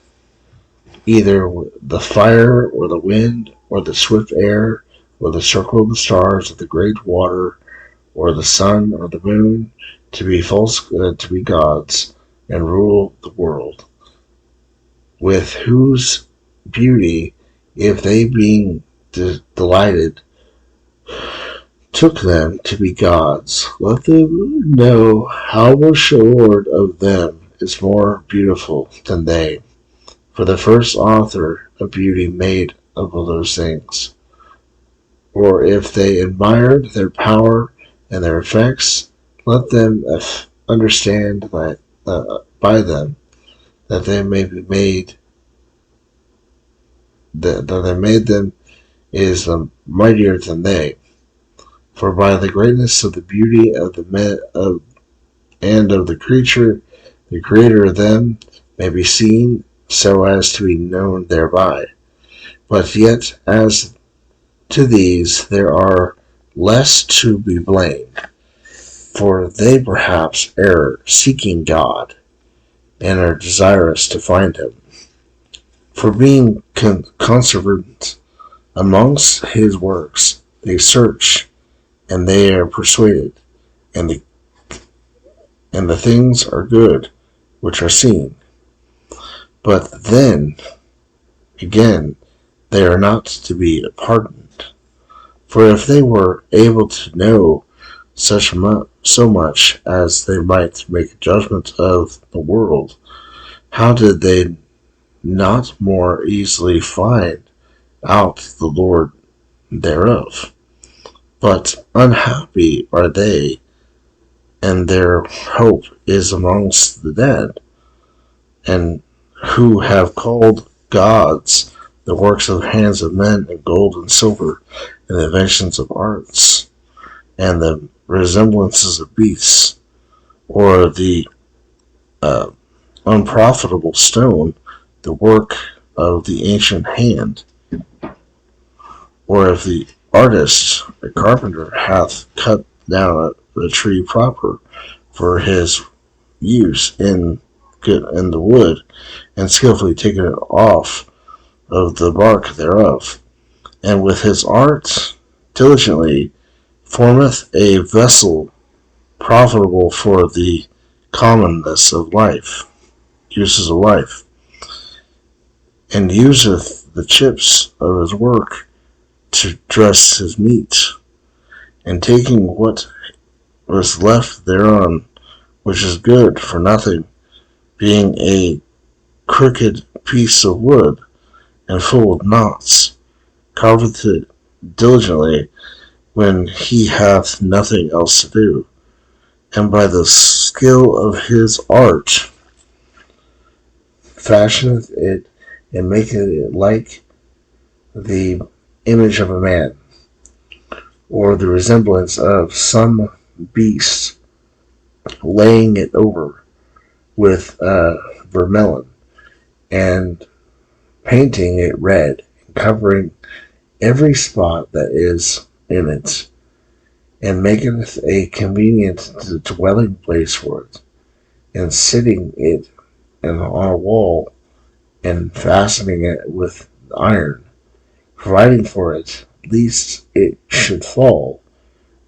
either the fire or the wind or the swift air or the circle of the stars or the great water or the sun or the moon to be to be gods and rule the world, with whose beauty, if they being delighted, took them to be gods, let them know how much the Lord of them is more beautiful than they. For the first author of beauty made of all those things. Or if they admired their power and their effects, let them understand that by them that they may be made that they made them is mightier than they. For by the greatness of the beauty of and of the creature, the creator of them may be seen so as to be known thereby. But yet as to these there are less to be blamed, for they perhaps err seeking God, and are desirous to find him. For being conservant amongst his works, they search, and they are persuaded, and the things are good which are seen. But then, again, they are not to be pardoned. For if they were able to know so much as they might make a judgment of the world, how did they not more easily find out the Lord thereof? But unhappy are they, and their hope is amongst the dead, and who have called gods the works of the hands of men, and gold and silver, and the inventions of arts, and the resemblances of beasts, or the unprofitable stone, the work of the ancient hand, or if the artist, a carpenter, hath cut down the tree proper for his use in and the wood, and skillfully taken it off of the bark thereof, and with his art diligently formeth a vessel profitable for the commonness of life, uses of life, and useth the chips of his work to dress his meat, and taking what was left thereon, which is good for nothing, being a crooked piece of wood, and full of knots, carveth it diligently when he hath nothing else to do, and by the skill of his art fashioneth it, and maketh it like the image of a man, or the resemblance of some beast, laying it over with vermilion, and painting it red, and covering every spot that is in it, and maketh a convenient dwelling place for it, and sitting it on a wall, and fastening it with iron, providing for it, lest it should fall,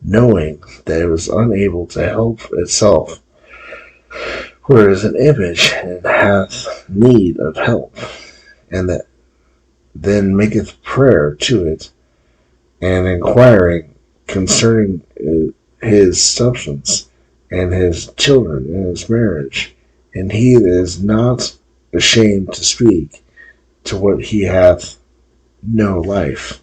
knowing that it was unable to help itself, for it is an image, and hath need of help, and that then maketh prayer to it, and inquiring concerning his substance, and his children, and his marriage, and he is not ashamed to speak to what he hath no life.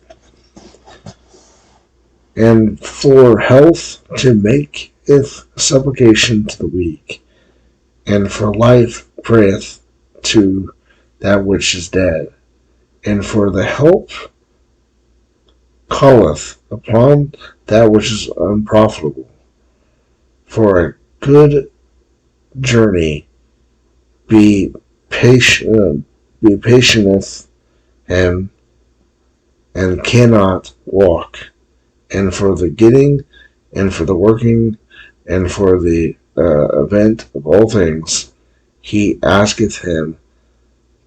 And for health to maketh supplication to the weak, and for life prayeth to that which is dead, and for the help calleth upon that which is unprofitable. For a good journey patienteth him, and cannot walk, and for the getting, and for the working, and for the event of all things, he asketh him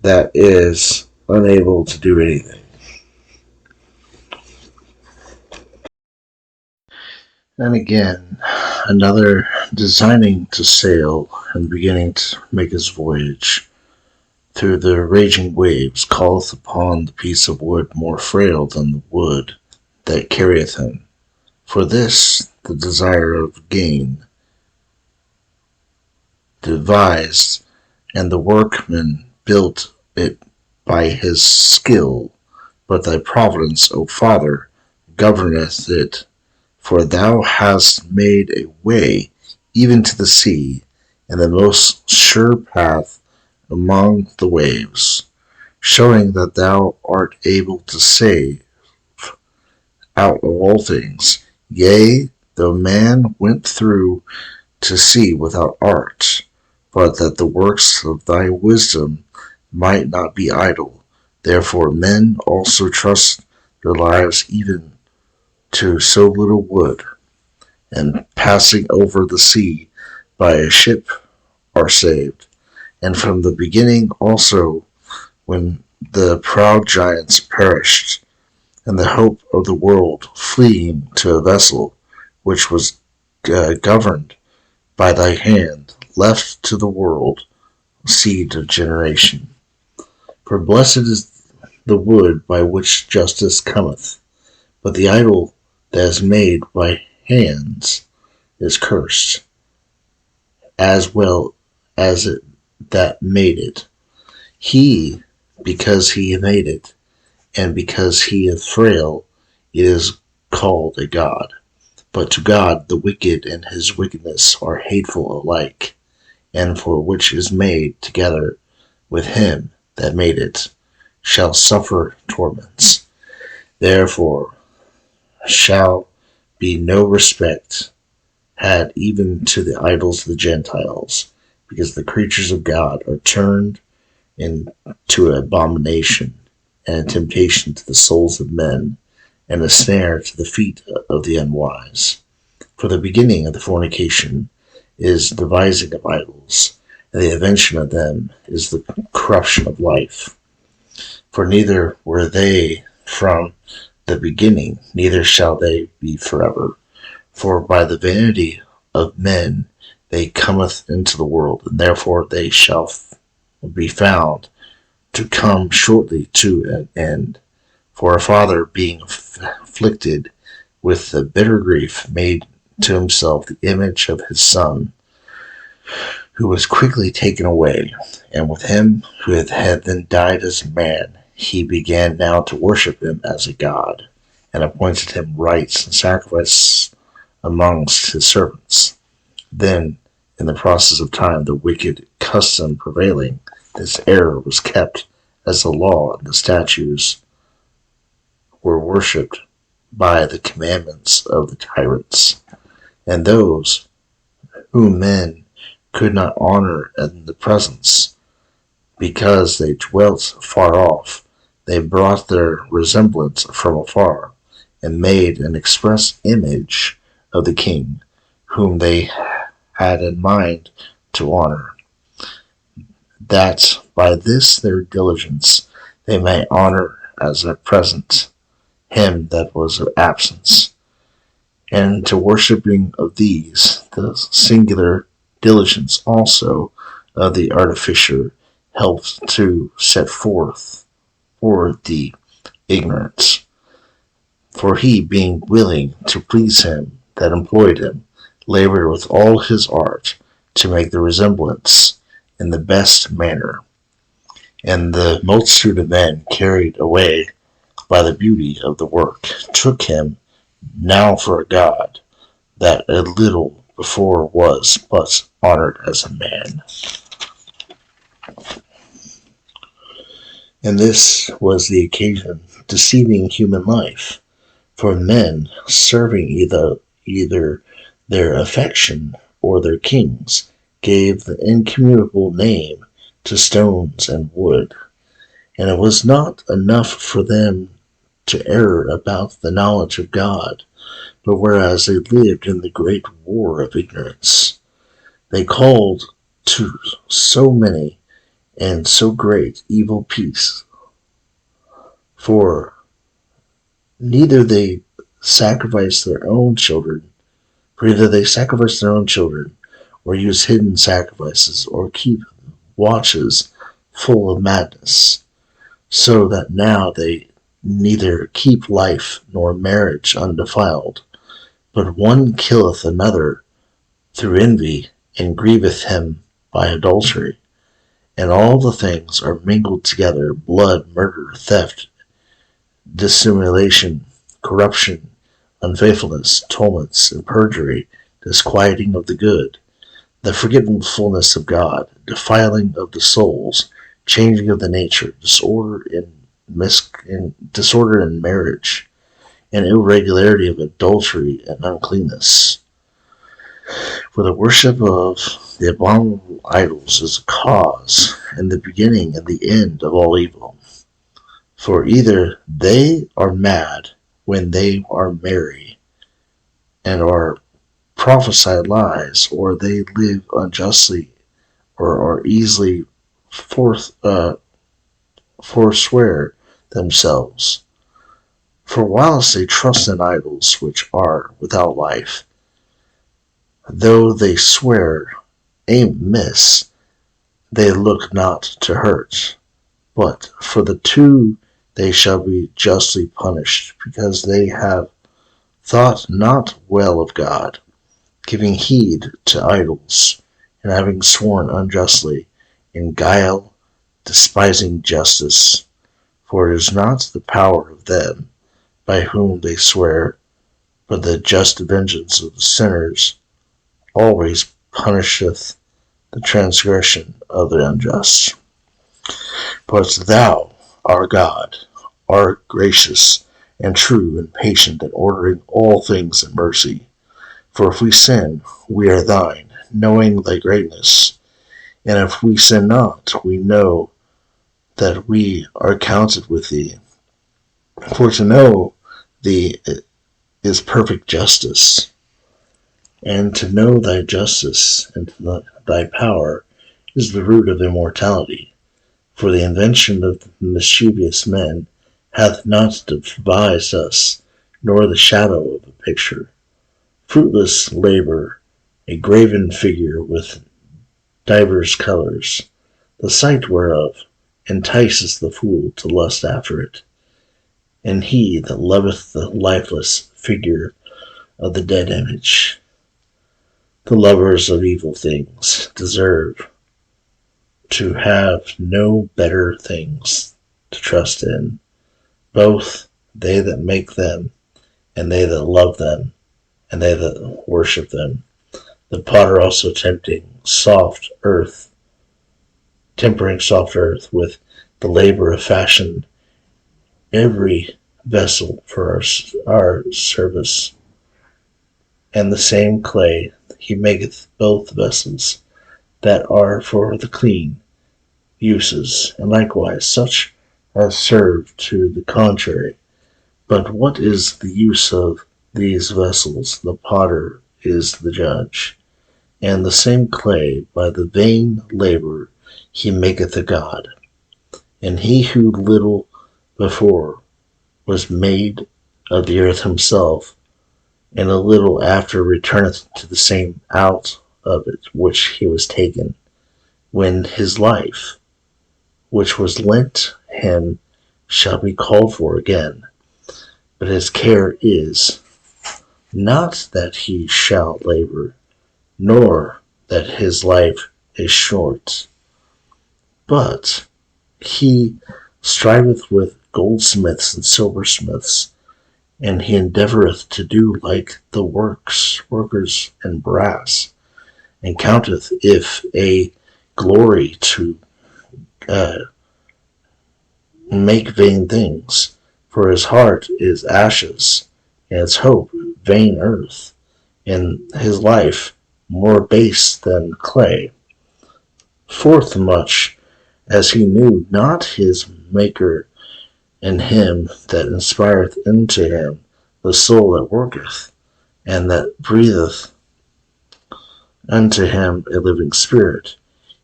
that is unable to do anything. And again, another designing to sail and beginning to make his voyage through the raging waves calleth upon the piece of wood more frail than the wood that carrieth him. For this the desire of gain devised, and the workman built it by his skill. But thy providence, O Father, governeth it. For thou hast made a way even to the sea, and the most sure path among the waves, showing that thou art able to save out of all things. Yea, though man went through to sea without art, but that the works of thy wisdom might not be idle. Therefore men also trust their lives even to so little wood, and passing over the sea by a ship are saved. And from the beginning also, when the proud giants perished, and the hope of the world fleeing to a vessel which was governed by thy hand, left to the world seed of generation. For blessed is the wood by which justice cometh, but the idol that is made by hands is cursed, as well as it that made it. He, because he made it, and because he is frail, it is called a god. But to God the wicked and his wickedness are hateful alike, and for which is made together with him that made it, shall suffer torments. Therefore shall be no respect had even to the idols of the Gentiles, because the creatures of God are turned into abomination, and a temptation to the souls of men, and a snare to the feet of the unwise. For the beginning of the fornication is devising of idols, and the invention of them is the corruption of life. For neither were they from the beginning, neither shall they be forever. For by the vanity of men they cometh into the world, and therefore they shall be found to come shortly to an end. For a father, being afflicted with the bitter grief, made to himself the image of his son, who was quickly taken away. And with him who had then died as a man, he began now to worship him as a god, and appointed him rites and sacrifices amongst his servants. Then, in the process of time, the wicked custom prevailing, this error was kept as the law, and the statutes were worshipped by the commandments of the tyrants. And those whom men could not honor in the presence, because they dwelt far off, they brought their resemblance from afar, and made an express image of the king, whom they had in mind to honor, that by this their diligence they might honor as at present him that was of absence. And to worshipping of these, the singular diligence also of the artificer helps to set forth for the ignorance. For he, being willing to please him that employed him, labored with all his art to make the resemblance in the best manner. And the multitude of men, carried away by the beauty of the work, took him now for a god, that a little before was but honored as a man. And this was the occasion deceiving human life, for men serving either their affection or their kings gave the incommunicable name to stones and wood. And it was not enough for them to err about the knowledge of God, but whereas they lived in the great war of ignorance, they called to so many and so great evil peace. For neither they sacrificed their own children, or use hidden sacrifices, or keep watches full of madness, so that now they neither keep life nor marriage undefiled, but one killeth another through envy, and grieveth him by adultery. And all the things are mingled together, blood, murder, theft, dissimulation, corruption, unfaithfulness, tumults, and perjury, disquieting of the good, the forgetfulness of God, defiling of the souls, changing of the nature, disorder in marriage, and irregularity of adultery and uncleanness. For the worship of the abominable idols is a cause, and the beginning and the end of all evil. For either they are mad when they are merry, and are prophesy lies, or they live unjustly, or are easily forswear themselves. For whilst they trust in idols which are without life, though they swear amiss, they look not to hurt. But for the two they shall be justly punished, because they have thought not well of God, giving heed to idols, and having sworn unjustly, in guile, despising justice. For it is not the power of them by whom they swear, but the just vengeance of the sinners always punisheth the transgression of the unjust. But thou, our God, art gracious and true and patient, and ordering all things in mercy. For if we sin, we are thine, knowing thy greatness. And if we sin not, we know that we are counted with thee. For to know thee is perfect justice, and to know thy justice and thy power is the root of immortality. For the invention of mischievous men hath not devised us, nor the shadow of a picture. Fruitless labor, a graven figure with divers colors, the sight whereof entices the fool to lust after it. And he that loveth the lifeless figure of the dead image. The lovers of evil things deserve to have no better things to trust in, both they that make them, and they that love them, and they that worship them. The potter also tempering soft earth with the labor of fashion, every vessel for our service. And the same clay he maketh both vessels that are for the clean uses, and likewise such as serve to the contrary. But what is the use of these vessels? The potter is the judge. And the same clay by the vain labor he maketh a god. And he who little before was made of the earth himself, and a little after returneth to the same out of it which he was taken, when his life, which was lent him, shall be called for again. But his care is, not that he shall labor, nor that his life is short, but he striveth with goldsmiths and silversmiths, and he endeavoureth to do like the workers in brass, and counteth if a glory to make vain things. For his heart is ashes, and his hope vain earth, and his life more base than clay. Forthmuch as he knew not his Maker, and him that inspireth into him the soul that worketh, and that breatheth unto him a living spirit.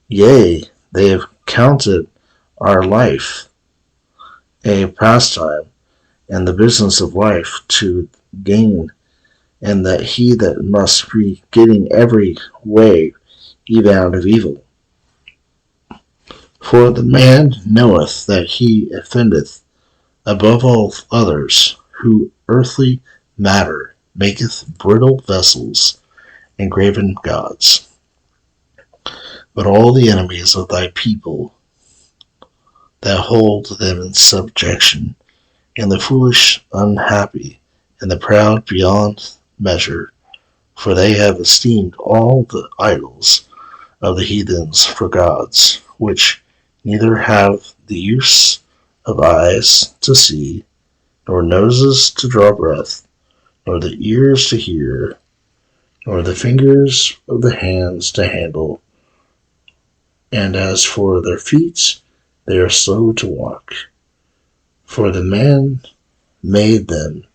Yea, they have counted our life a pastime, and the business of life to gain, and that he that must be getting every way even out of evil. For the man knoweth that he offendeth above all others, who earthly matter maketh brittle vessels and graven gods. But all the enemies of thy people that hold them in subjection, and the foolish unhappy, and the proud beyond measure, for they have esteemed all the idols of the heathens for gods, which neither have the use of eyes to see, nor noses to draw breath, nor the ears to hear, nor the fingers of the hands to handle. And as for their feet, they are slow to walk. For the man made them,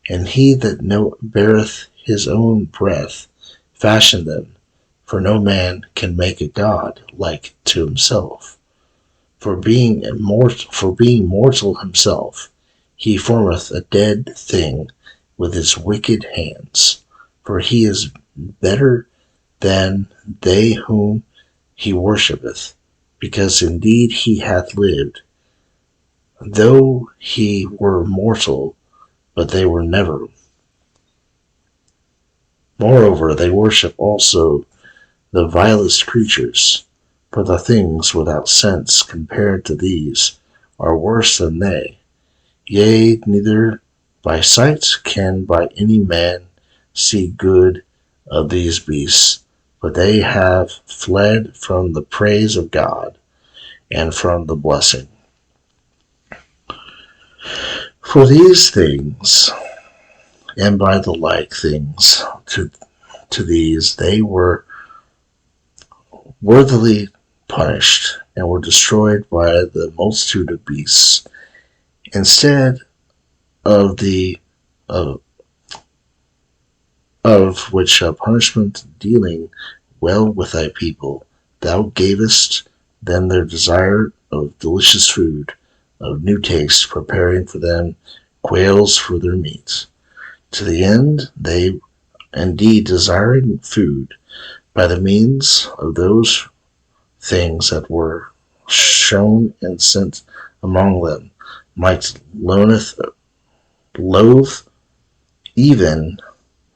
and he that beareth his own breath fashioned them. For no man can make a god like to himself. For being mortal himself, he formeth a dead thing with his wicked hands. For he is better than they whom he worshippeth, because indeed he hath lived, though he were mortal, but they were never. Moreover, they worship also the vilest creatures, for the things without sense compared to these are worse than they. Yea, neither by sight can by any man see good of these beasts, but they have fled from the praise of God and from the blessing. For these things, and by the like things to these, they were worthily punished, and were destroyed by the multitude of beasts, instead of the of which punishment dealing well with thy people, thou gavest them their desire of delicious food, of new taste, preparing for them quails for their meat, to the end they indeed desiring food, by the means of those things that were shown and sent among them, might loathe even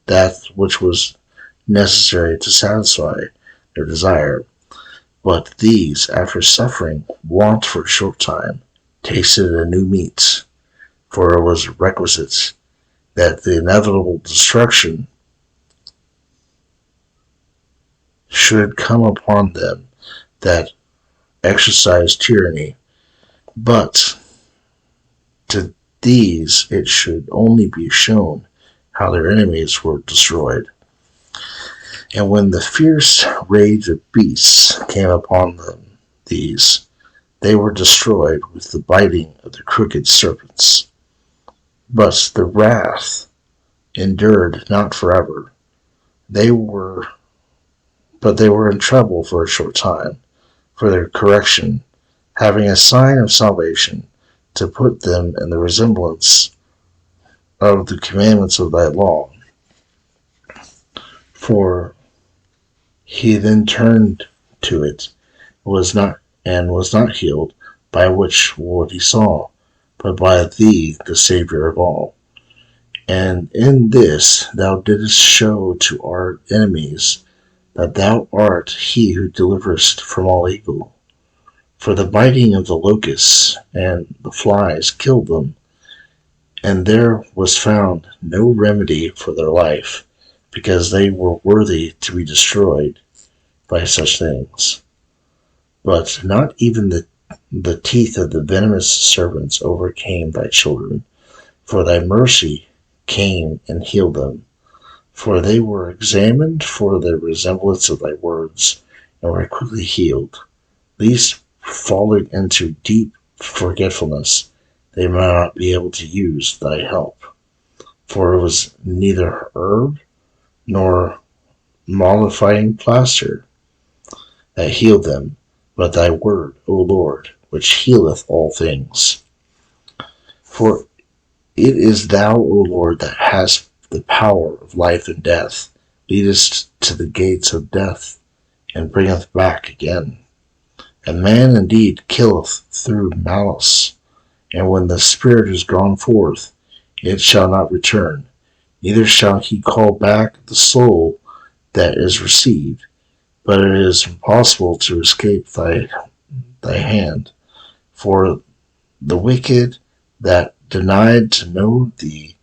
that which was necessary to satisfy their desire. But these, after suffering want for a short time, tasted a new meat, for it was requisite that the inevitable destruction should come upon them that exercise tyranny, but to these it should only be shown how their enemies were destroyed. And when the fierce rage of beasts came upon them, they were destroyed with the biting of the crooked serpents. But the wrath endured not forever. They were in trouble for a short time, for their correction, having a sign of salvation, to put them in the resemblance of the commandments of thy law. For he then turned to it, was not healed by what he saw, but by thee, the Saviour of all. And in this thou didst show to our enemies that thou art he who deliverest from all evil. For the biting of the locusts and the flies killed them, and there was found no remedy for their life, because they were worthy to be destroyed by such things. But not even the teeth of the venomous serpents overcame thy children, for thy mercy came and healed them. For they were examined for the resemblance of thy words, and were quickly healed, lest falling into deep forgetfulness, they might not be able to use thy help. For it was neither herb nor mollifying plaster that healed them, but thy word, O Lord, which healeth all things. For it is thou, O Lord, that hast the power of life and death, leadest to the gates of death, and bringeth back again. And man indeed killeth through malice, and when the spirit is gone forth, it shall not return, neither shall he call back the soul that is received, but it is impossible to escape thy hand. For the wicked that denied to know thee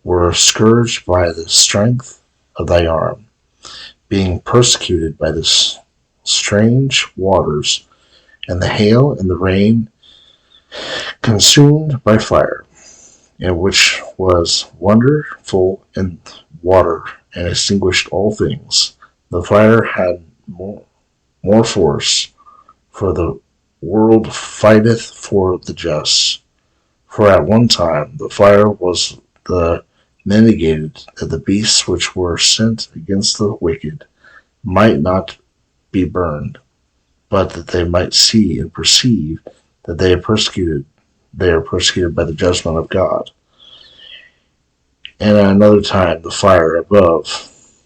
were scourged by the strength of thy arm, being persecuted by the strange waters, and the hail and the rain, consumed by fire, and which was wonderful in water, and extinguished all things. The fire had more force, for the world fighteth for the just. For at one time the fire was the mitigated, that the beasts which were sent against the wicked might not be burned, but that they might see and perceive that they are persecuted by the judgment of God. And at another time the fire above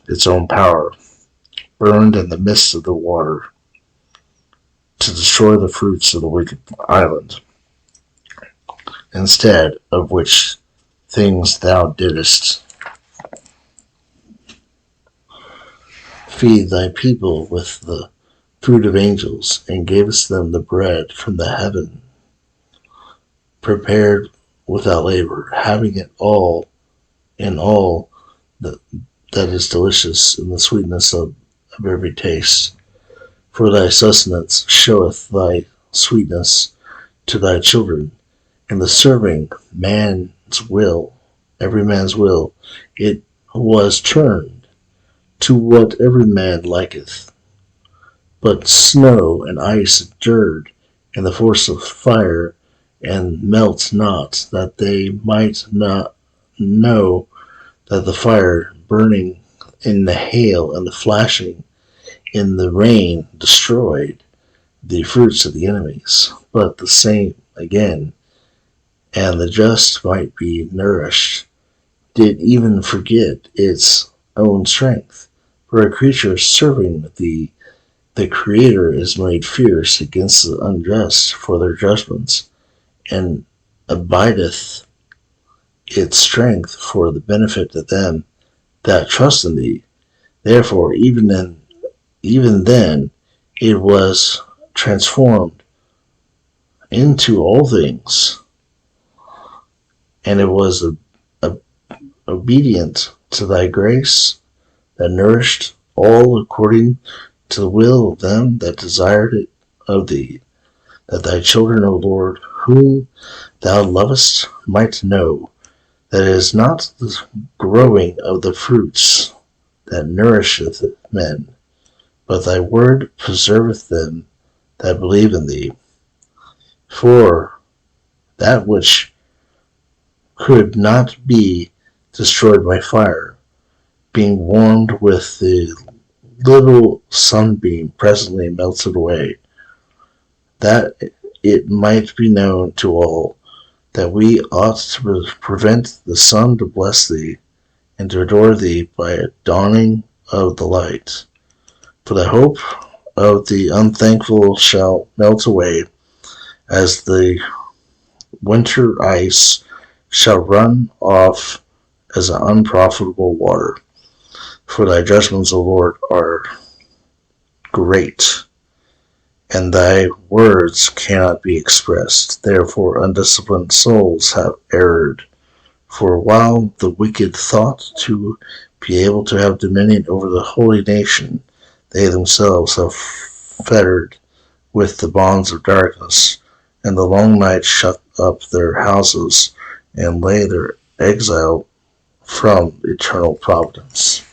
its own power burned in the midst of the water, to destroy the fruits of the wicked island, instead of which things thou didst feed thy people with the food of angels, and gavest them the bread from the heaven, prepared without labor, having it all in all that is delicious in the sweetness of every taste. For thy sustenance showeth thy sweetness to thy children, and the serving every man's will, it was turned to what every man liketh. But snow and ice endured, and the force of fire, and melt not, that they might not know that the fire burning in the hail and the flashing in the rain destroyed the fruits of the enemies, but the same again, and the just might be nourished, did even forget its own strength. For a creature serving the Creator is made fierce against the unjust for their judgments, and abideth its strength for the benefit of them that trust in thee. Therefore, even then, it was transformed into all things, and it was obedient to thy grace that nourished all according to the will of them that desired it of thee, that thy children, O Lord, whom thou lovest, might know that it is not the growing of the fruits that nourisheth men, but thy word preserveth them that believe in thee. For that which could not be destroyed by fire, being warmed with the little sunbeam, presently melted away, that it might be known to all that we ought to prevent the sun to bless thee, and to adore thee by a dawning of the light. For the hope of the unthankful shall melt away, as the winter ice shall run off as an unprofitable water. For thy judgments, O Lord, are great, and thy words cannot be expressed. Therefore undisciplined souls have erred. For while the wicked thought to be able to have dominion over the holy nation, they themselves have fettered with the bonds of darkness, and the long night shut up their houses, and lay their exile from eternal providence.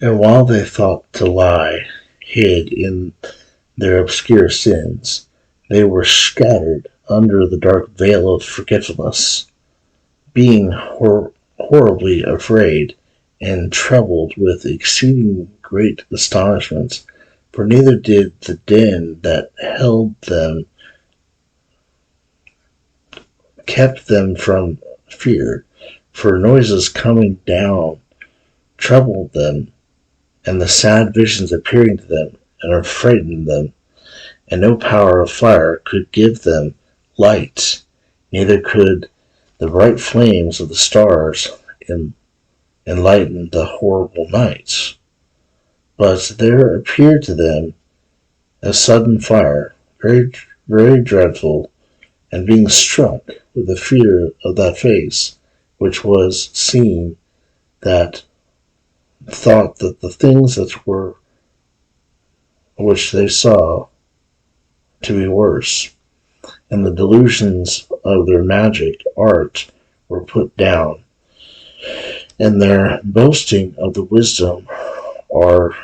And while they thought to lie hid in their obscure sins, they were scattered under the dark veil of forgetfulness, being horribly afraid and troubled with exceeding great astonishment. For neither did the din that held them kept them from fear, for noises coming down troubled them, and the sad visions appearing to them and frightened them, and no power of fire could give them light, neither could the bright flames of the stars enlighten the horrible nights. But there appeared to them a sudden fire, very, very dreadful, and being struck with the fear of that face, which was seen, that thought that the things that were which they saw to be worse, and the delusions of their magic art were put down, and their boasting of the wisdom are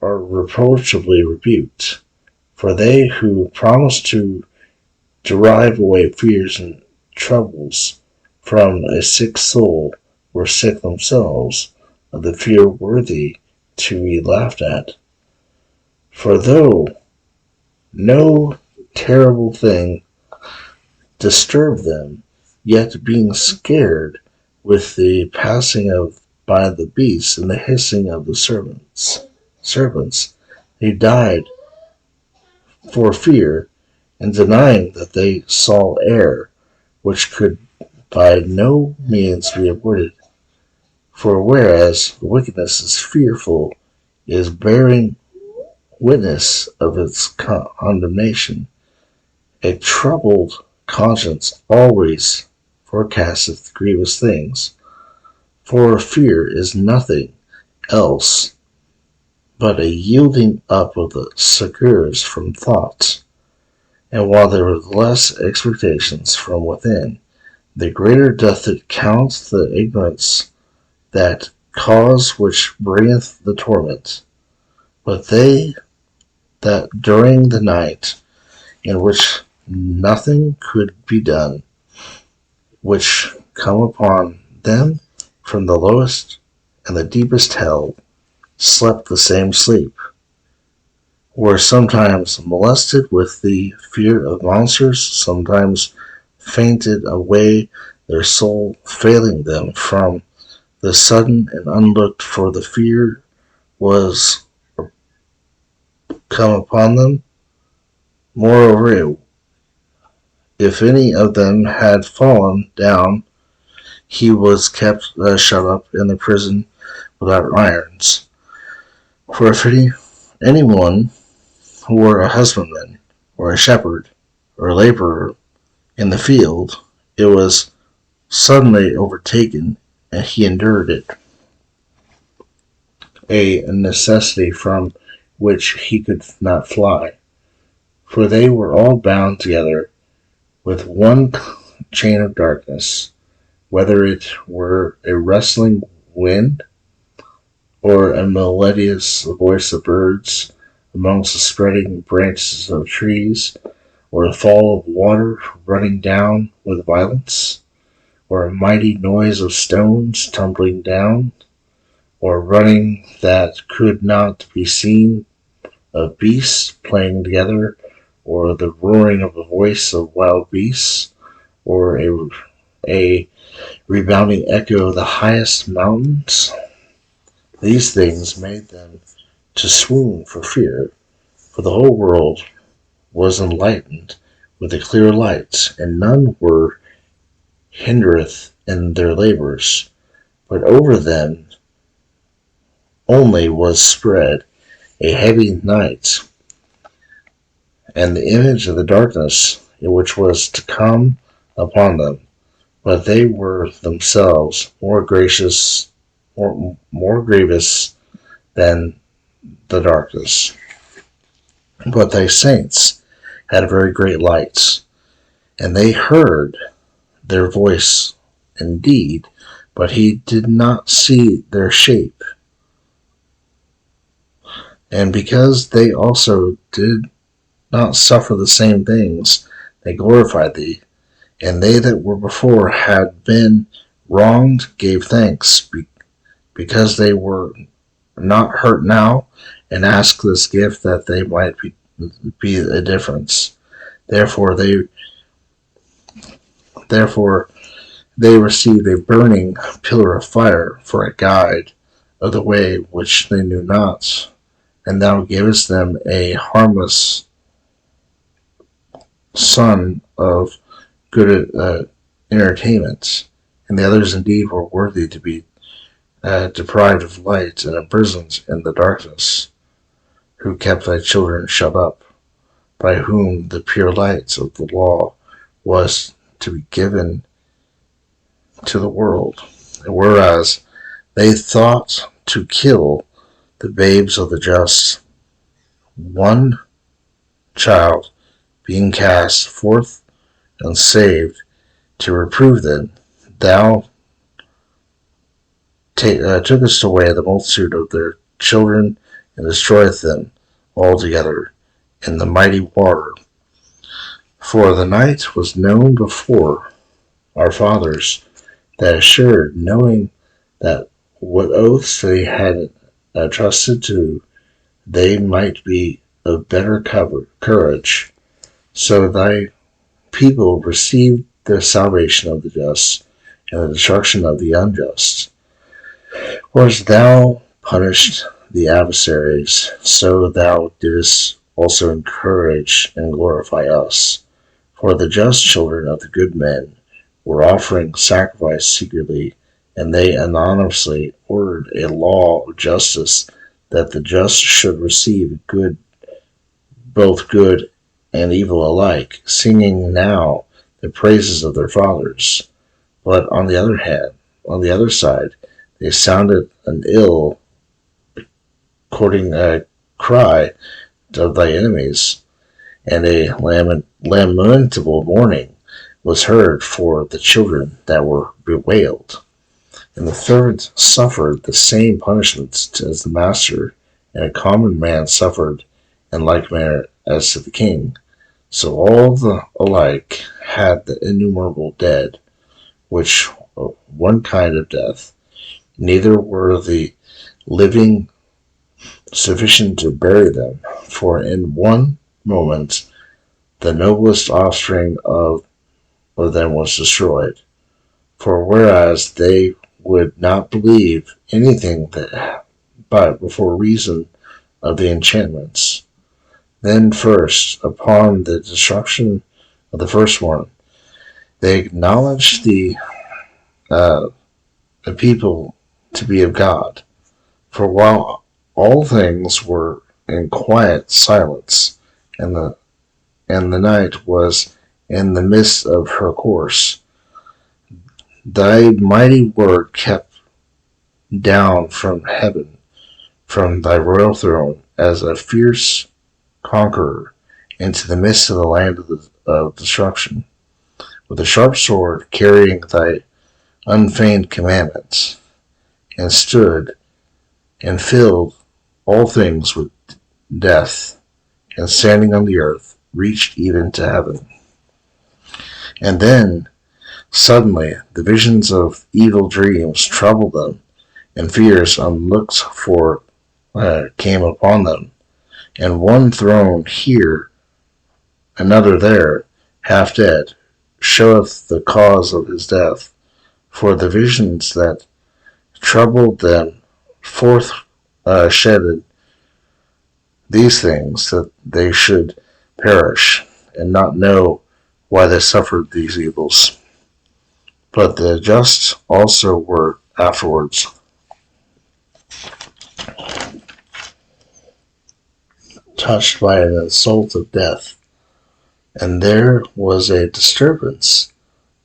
reproachably rebuked. For they who promise to drive away fears and troubles from a sick soul were sick themselves of the fear worthy to be laughed at. For though no terrible thing disturbed them, yet being scared with the passing of by the beasts and the hissing of the serpents, they died for fear, and denying that they saw air, which could by no means be avoided. For whereas wickedness is fearful, is bearing witness of its condemnation, a troubled conscience always forecasteth grievous things. For fear is nothing else but a yielding up of the succors from thoughts, and while there are less expectations from within, the greater doth it count the ignorance that cause which bringeth the torment. But they that during the night, in which nothing could be done, which come upon them from the lowest and the deepest hell slept the same sleep, were sometimes molested with the fear of monsters, sometimes fainted away, their soul failing them from the sudden and unlooked for the fear was come upon them. Moreover, if any of them had fallen down, he was kept shut up in the prison without irons. For if anyone who were a husbandman, or a shepherd, or a laborer in the field, it was suddenly overtaken, and he endured it, a necessity from which he could not fly. For they were all bound together with one chain of darkness, whether it were a rustling wind, or a melodious voice of birds amongst the spreading branches of trees, or a fall of water running down with violence, or a mighty noise of stones tumbling down, or running that could not be seen, of beasts playing together, or the roaring of the voice of wild beasts, or a rebounding echo of the highest mountains. These things made them to swoon for fear, for the whole world was enlightened with a clear light, and none were hindereth in their labors, but over them only was spread a heavy night, and the image of the darkness which was to come upon them. But they were themselves more grievous than the darkness. But thy saints had very great lights, and they heard their voice indeed, but he did not see their shape. And because they also did not suffer the same things, they glorified thee. And they that were before had been wronged gave thanks, because they were not hurt now, and asked this gift that they might be a difference. Therefore they received a burning pillar of fire for a guide of the way which they knew not. And thou gavest them a harmless son of good entertainment, and the others indeed were worthy to be deprived of light and imprisoned in the darkness, who kept thy children shut up, by whom the pure light of the law was to be given to the world. And whereas they thought to kill the babes of the just, one child being cast forth and saved to reprove them, thou tookest away the multitude of their children, and destroyed them altogether in the mighty water. For the night was known before our fathers, that assured, knowing that what oaths they had trusted to, they might be of better courage. So thy people received the salvation of the just, and the destruction of the unjust. Whereas thou punished the adversaries, so thou didst also encourage and glorify us. For the just children of the good men were offering sacrifice secretly, and they anonymously ordered a law of justice, that the just should receive good, both good and evil alike, singing now the praises of their fathers. But on the other side, they sounded an ill cry of thy enemies, and a lamentable mourning was heard for the children that were bewailed. And the servant suffered the same punishments as the master, and a common man suffered in like manner as to the king. So all the alike had the innumerable dead, which one kind of death, neither were the living sufficient to bury them, for in one moment the noblest offspring of them was destroyed. For whereas they would not believe anything but for reason of the enchantments, then first, upon the destruction of the firstborn, they acknowledged the people to be of God. For while all things were in quiet silence, and the night was in the midst of her course, thy mighty word kept down from heaven, from thy royal throne, as a fierce conqueror, into the midst of the land of destruction, with a sharp sword carrying thy unfeigned commandments, and stood and filled all things with death, and standing on the earth, reached even to heaven. And then, suddenly, the visions of evil dreams troubled them, and fears unlooked for came upon them. And one thrown here, another there, half dead, showeth the cause of his death. For the visions that troubled them forth shedded these things, that they should perish, and not know why they suffered these evils. But the just also were afterwards touched by an insult of death, and there was a disturbance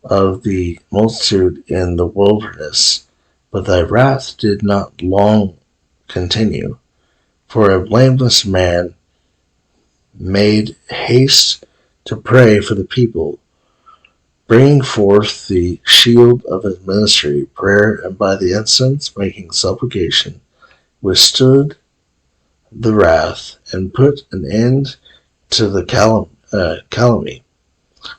of the multitude in the wilderness, but thy wrath did not long continue. For a blameless man made haste to pray for the people, bringing forth the shield of his ministry, prayer, and by the incense making supplication, withstood the wrath, and put an end to the calumny,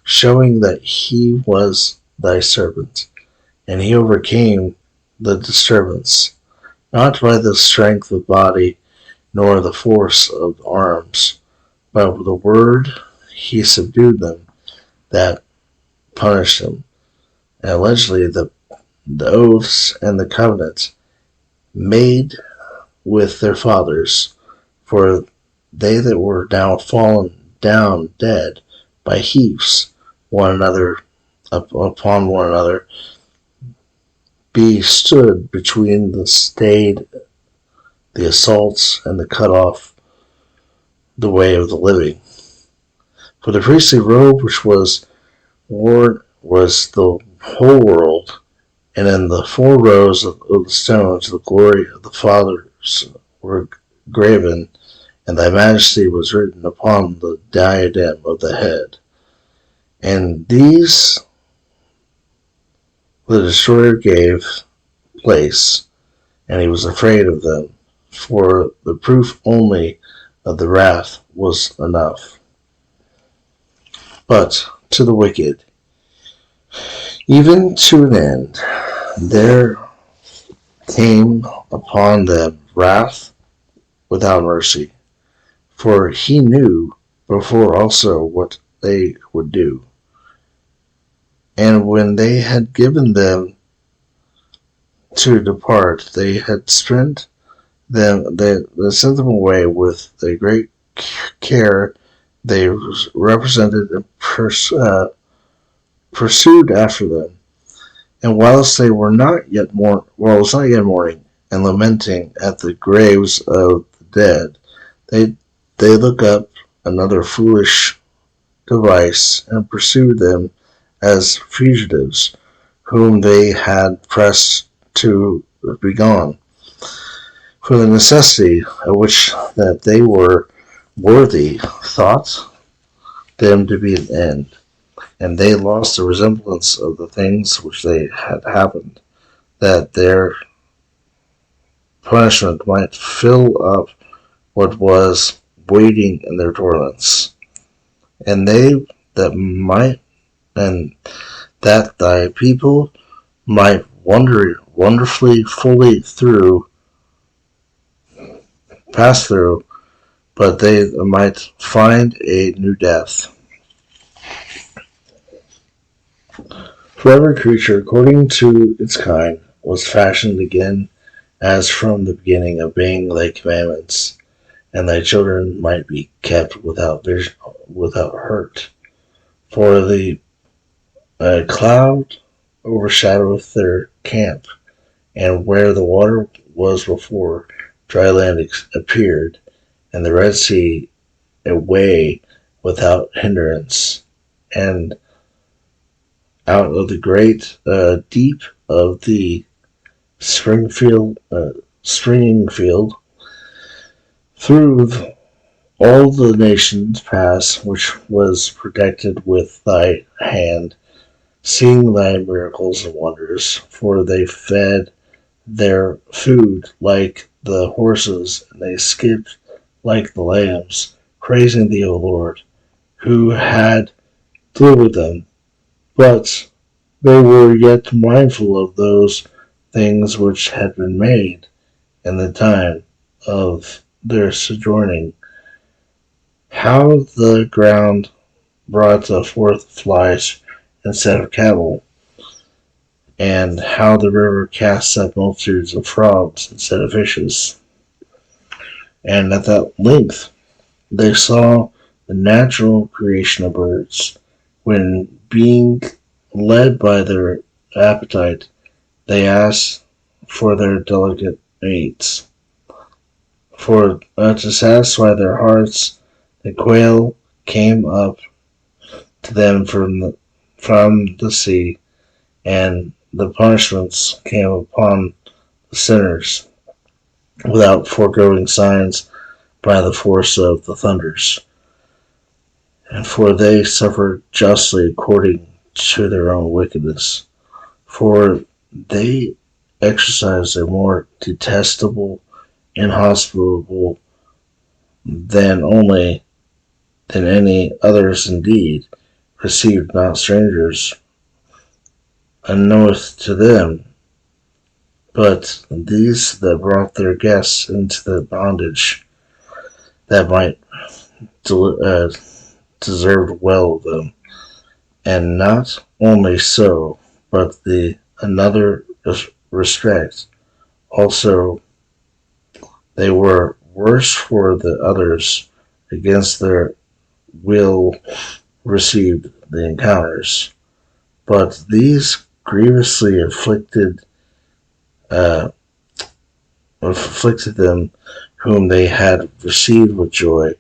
showing that he was thy servant, and he overcame the disturbance, not by the strength of body, nor the force of arms, but with the word he subdued them that punished him. And allegedly the oaths and the covenants made with their fathers, for they that were now fallen down dead by heaps upon one another, be stood between the stayed, the assaults, and the cut off the way of the living. For the priestly robe which was worn was the whole world, and in the 4 rows of the stones the glory of the fathers were graven, and thy majesty was written upon the diadem of the head. And these the destroyer gave place, and he was afraid of them, for the proof only of the wrath was enough. But to the wicked, even to an end, there came upon them wrath without mercy, for he knew before also what they would do. And when they had given them to depart, they had spent them, they sent them away with a great care. They represented and pursued after them. And whilst they were not yet mourning and lamenting at the graves of the dead, they look up another foolish device and pursued them as fugitives, whom they had pressed to be gone. For the necessity of which that they were worthy thought them to be an end, and they lost the resemblance of the things which they had happened, that their punishment might fill up what was waiting in their torments. And that thy people might wonderfully pass through, but they might find a new death. For every creature, according to its kind, was fashioned again as from the beginning, obeying thy commandments, and thy children might be kept without hurt. For the cloud overshadoweth their camp, and where the water was before, dry land appeared, and the Red Sea a way without hindrance, and out of the great deep of the springing field, through all the nations pass, which was protected with thy hand, seeing thy miracles and wonders, for they fed their food like the horses, and they skipped like the lambs, praising thee, O Lord, who had delivered them. But they were yet mindful of those things which had been made in the time of their sojourning, how the ground brought forth flies instead of cattle, and how the river casts up multitudes of frogs instead of fishes. And at that length they saw the natural creation of birds, when being led by their appetite, they asked for their delicate mates. For to satisfy their hearts, the quail came up to them from the sea, and the punishments came upon the sinners, without foregoing signs by the force of the thunders. And for they suffered justly according to their own wickedness. For they exercised a more detestable, inhospitable than any others indeed, received not strangers, unknoweth to them, but these that brought their guests into the bondage, that might deserved well of them. And not only so, but the another respect also they were worse, for the others against their will received the encounters, but these grievously afflicted them whom they had received with joy,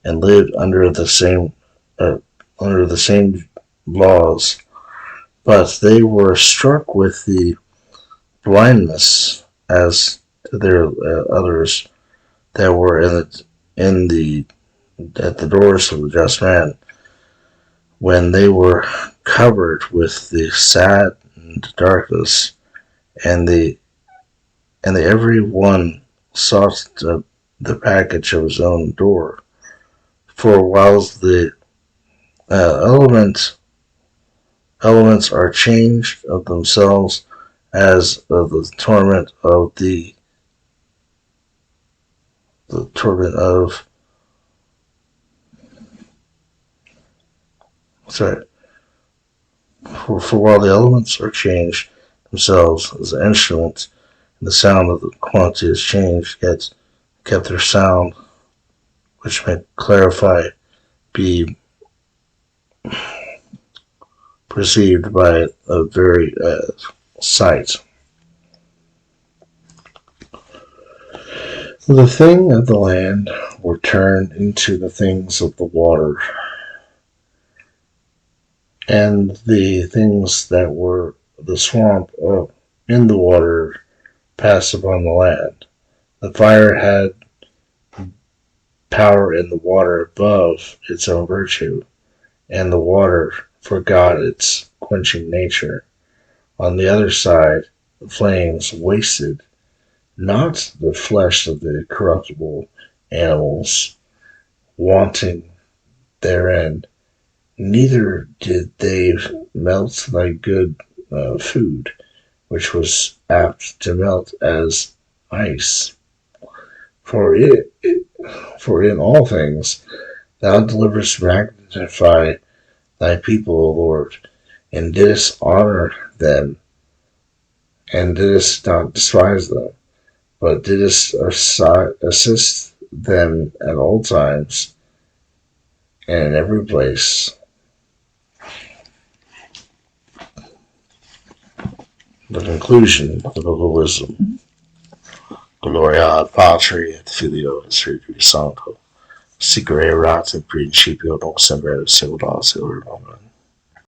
and lived under the same laws. But they were struck with the blindness as to their others that were at the doors of the just man, when they were covered with the sad darkness, and the every one sought the package of his own door. For whilst the elements are changed of themselves, as of the torment of sorry. For while the elements are changed themselves as an instrument, and the sound of the quantity is changed, yet kept their sound, which may clarify, be perceived by a very sight. The things of the land were turned into the things of the water, and the things that were the swamp in the water passed upon the land. The fire had power in the water above its own virtue, and the water forgot its quenching nature. On the other side, the flames wasted not the flesh of the corruptible animals, wanting therein, neither did they melt thy good food, which was apt to melt as ice. For in all things thou deliverest magnify thy people, O Lord, and didst honor them, and didst not despise them, but didst assist them at all times and in every place. The conclusion of the Book of Wisdom. Gloria ad Patri et Filio et Spiritus Sancto, sic erat in principio nunc semper et saecula saeculorum. Amen.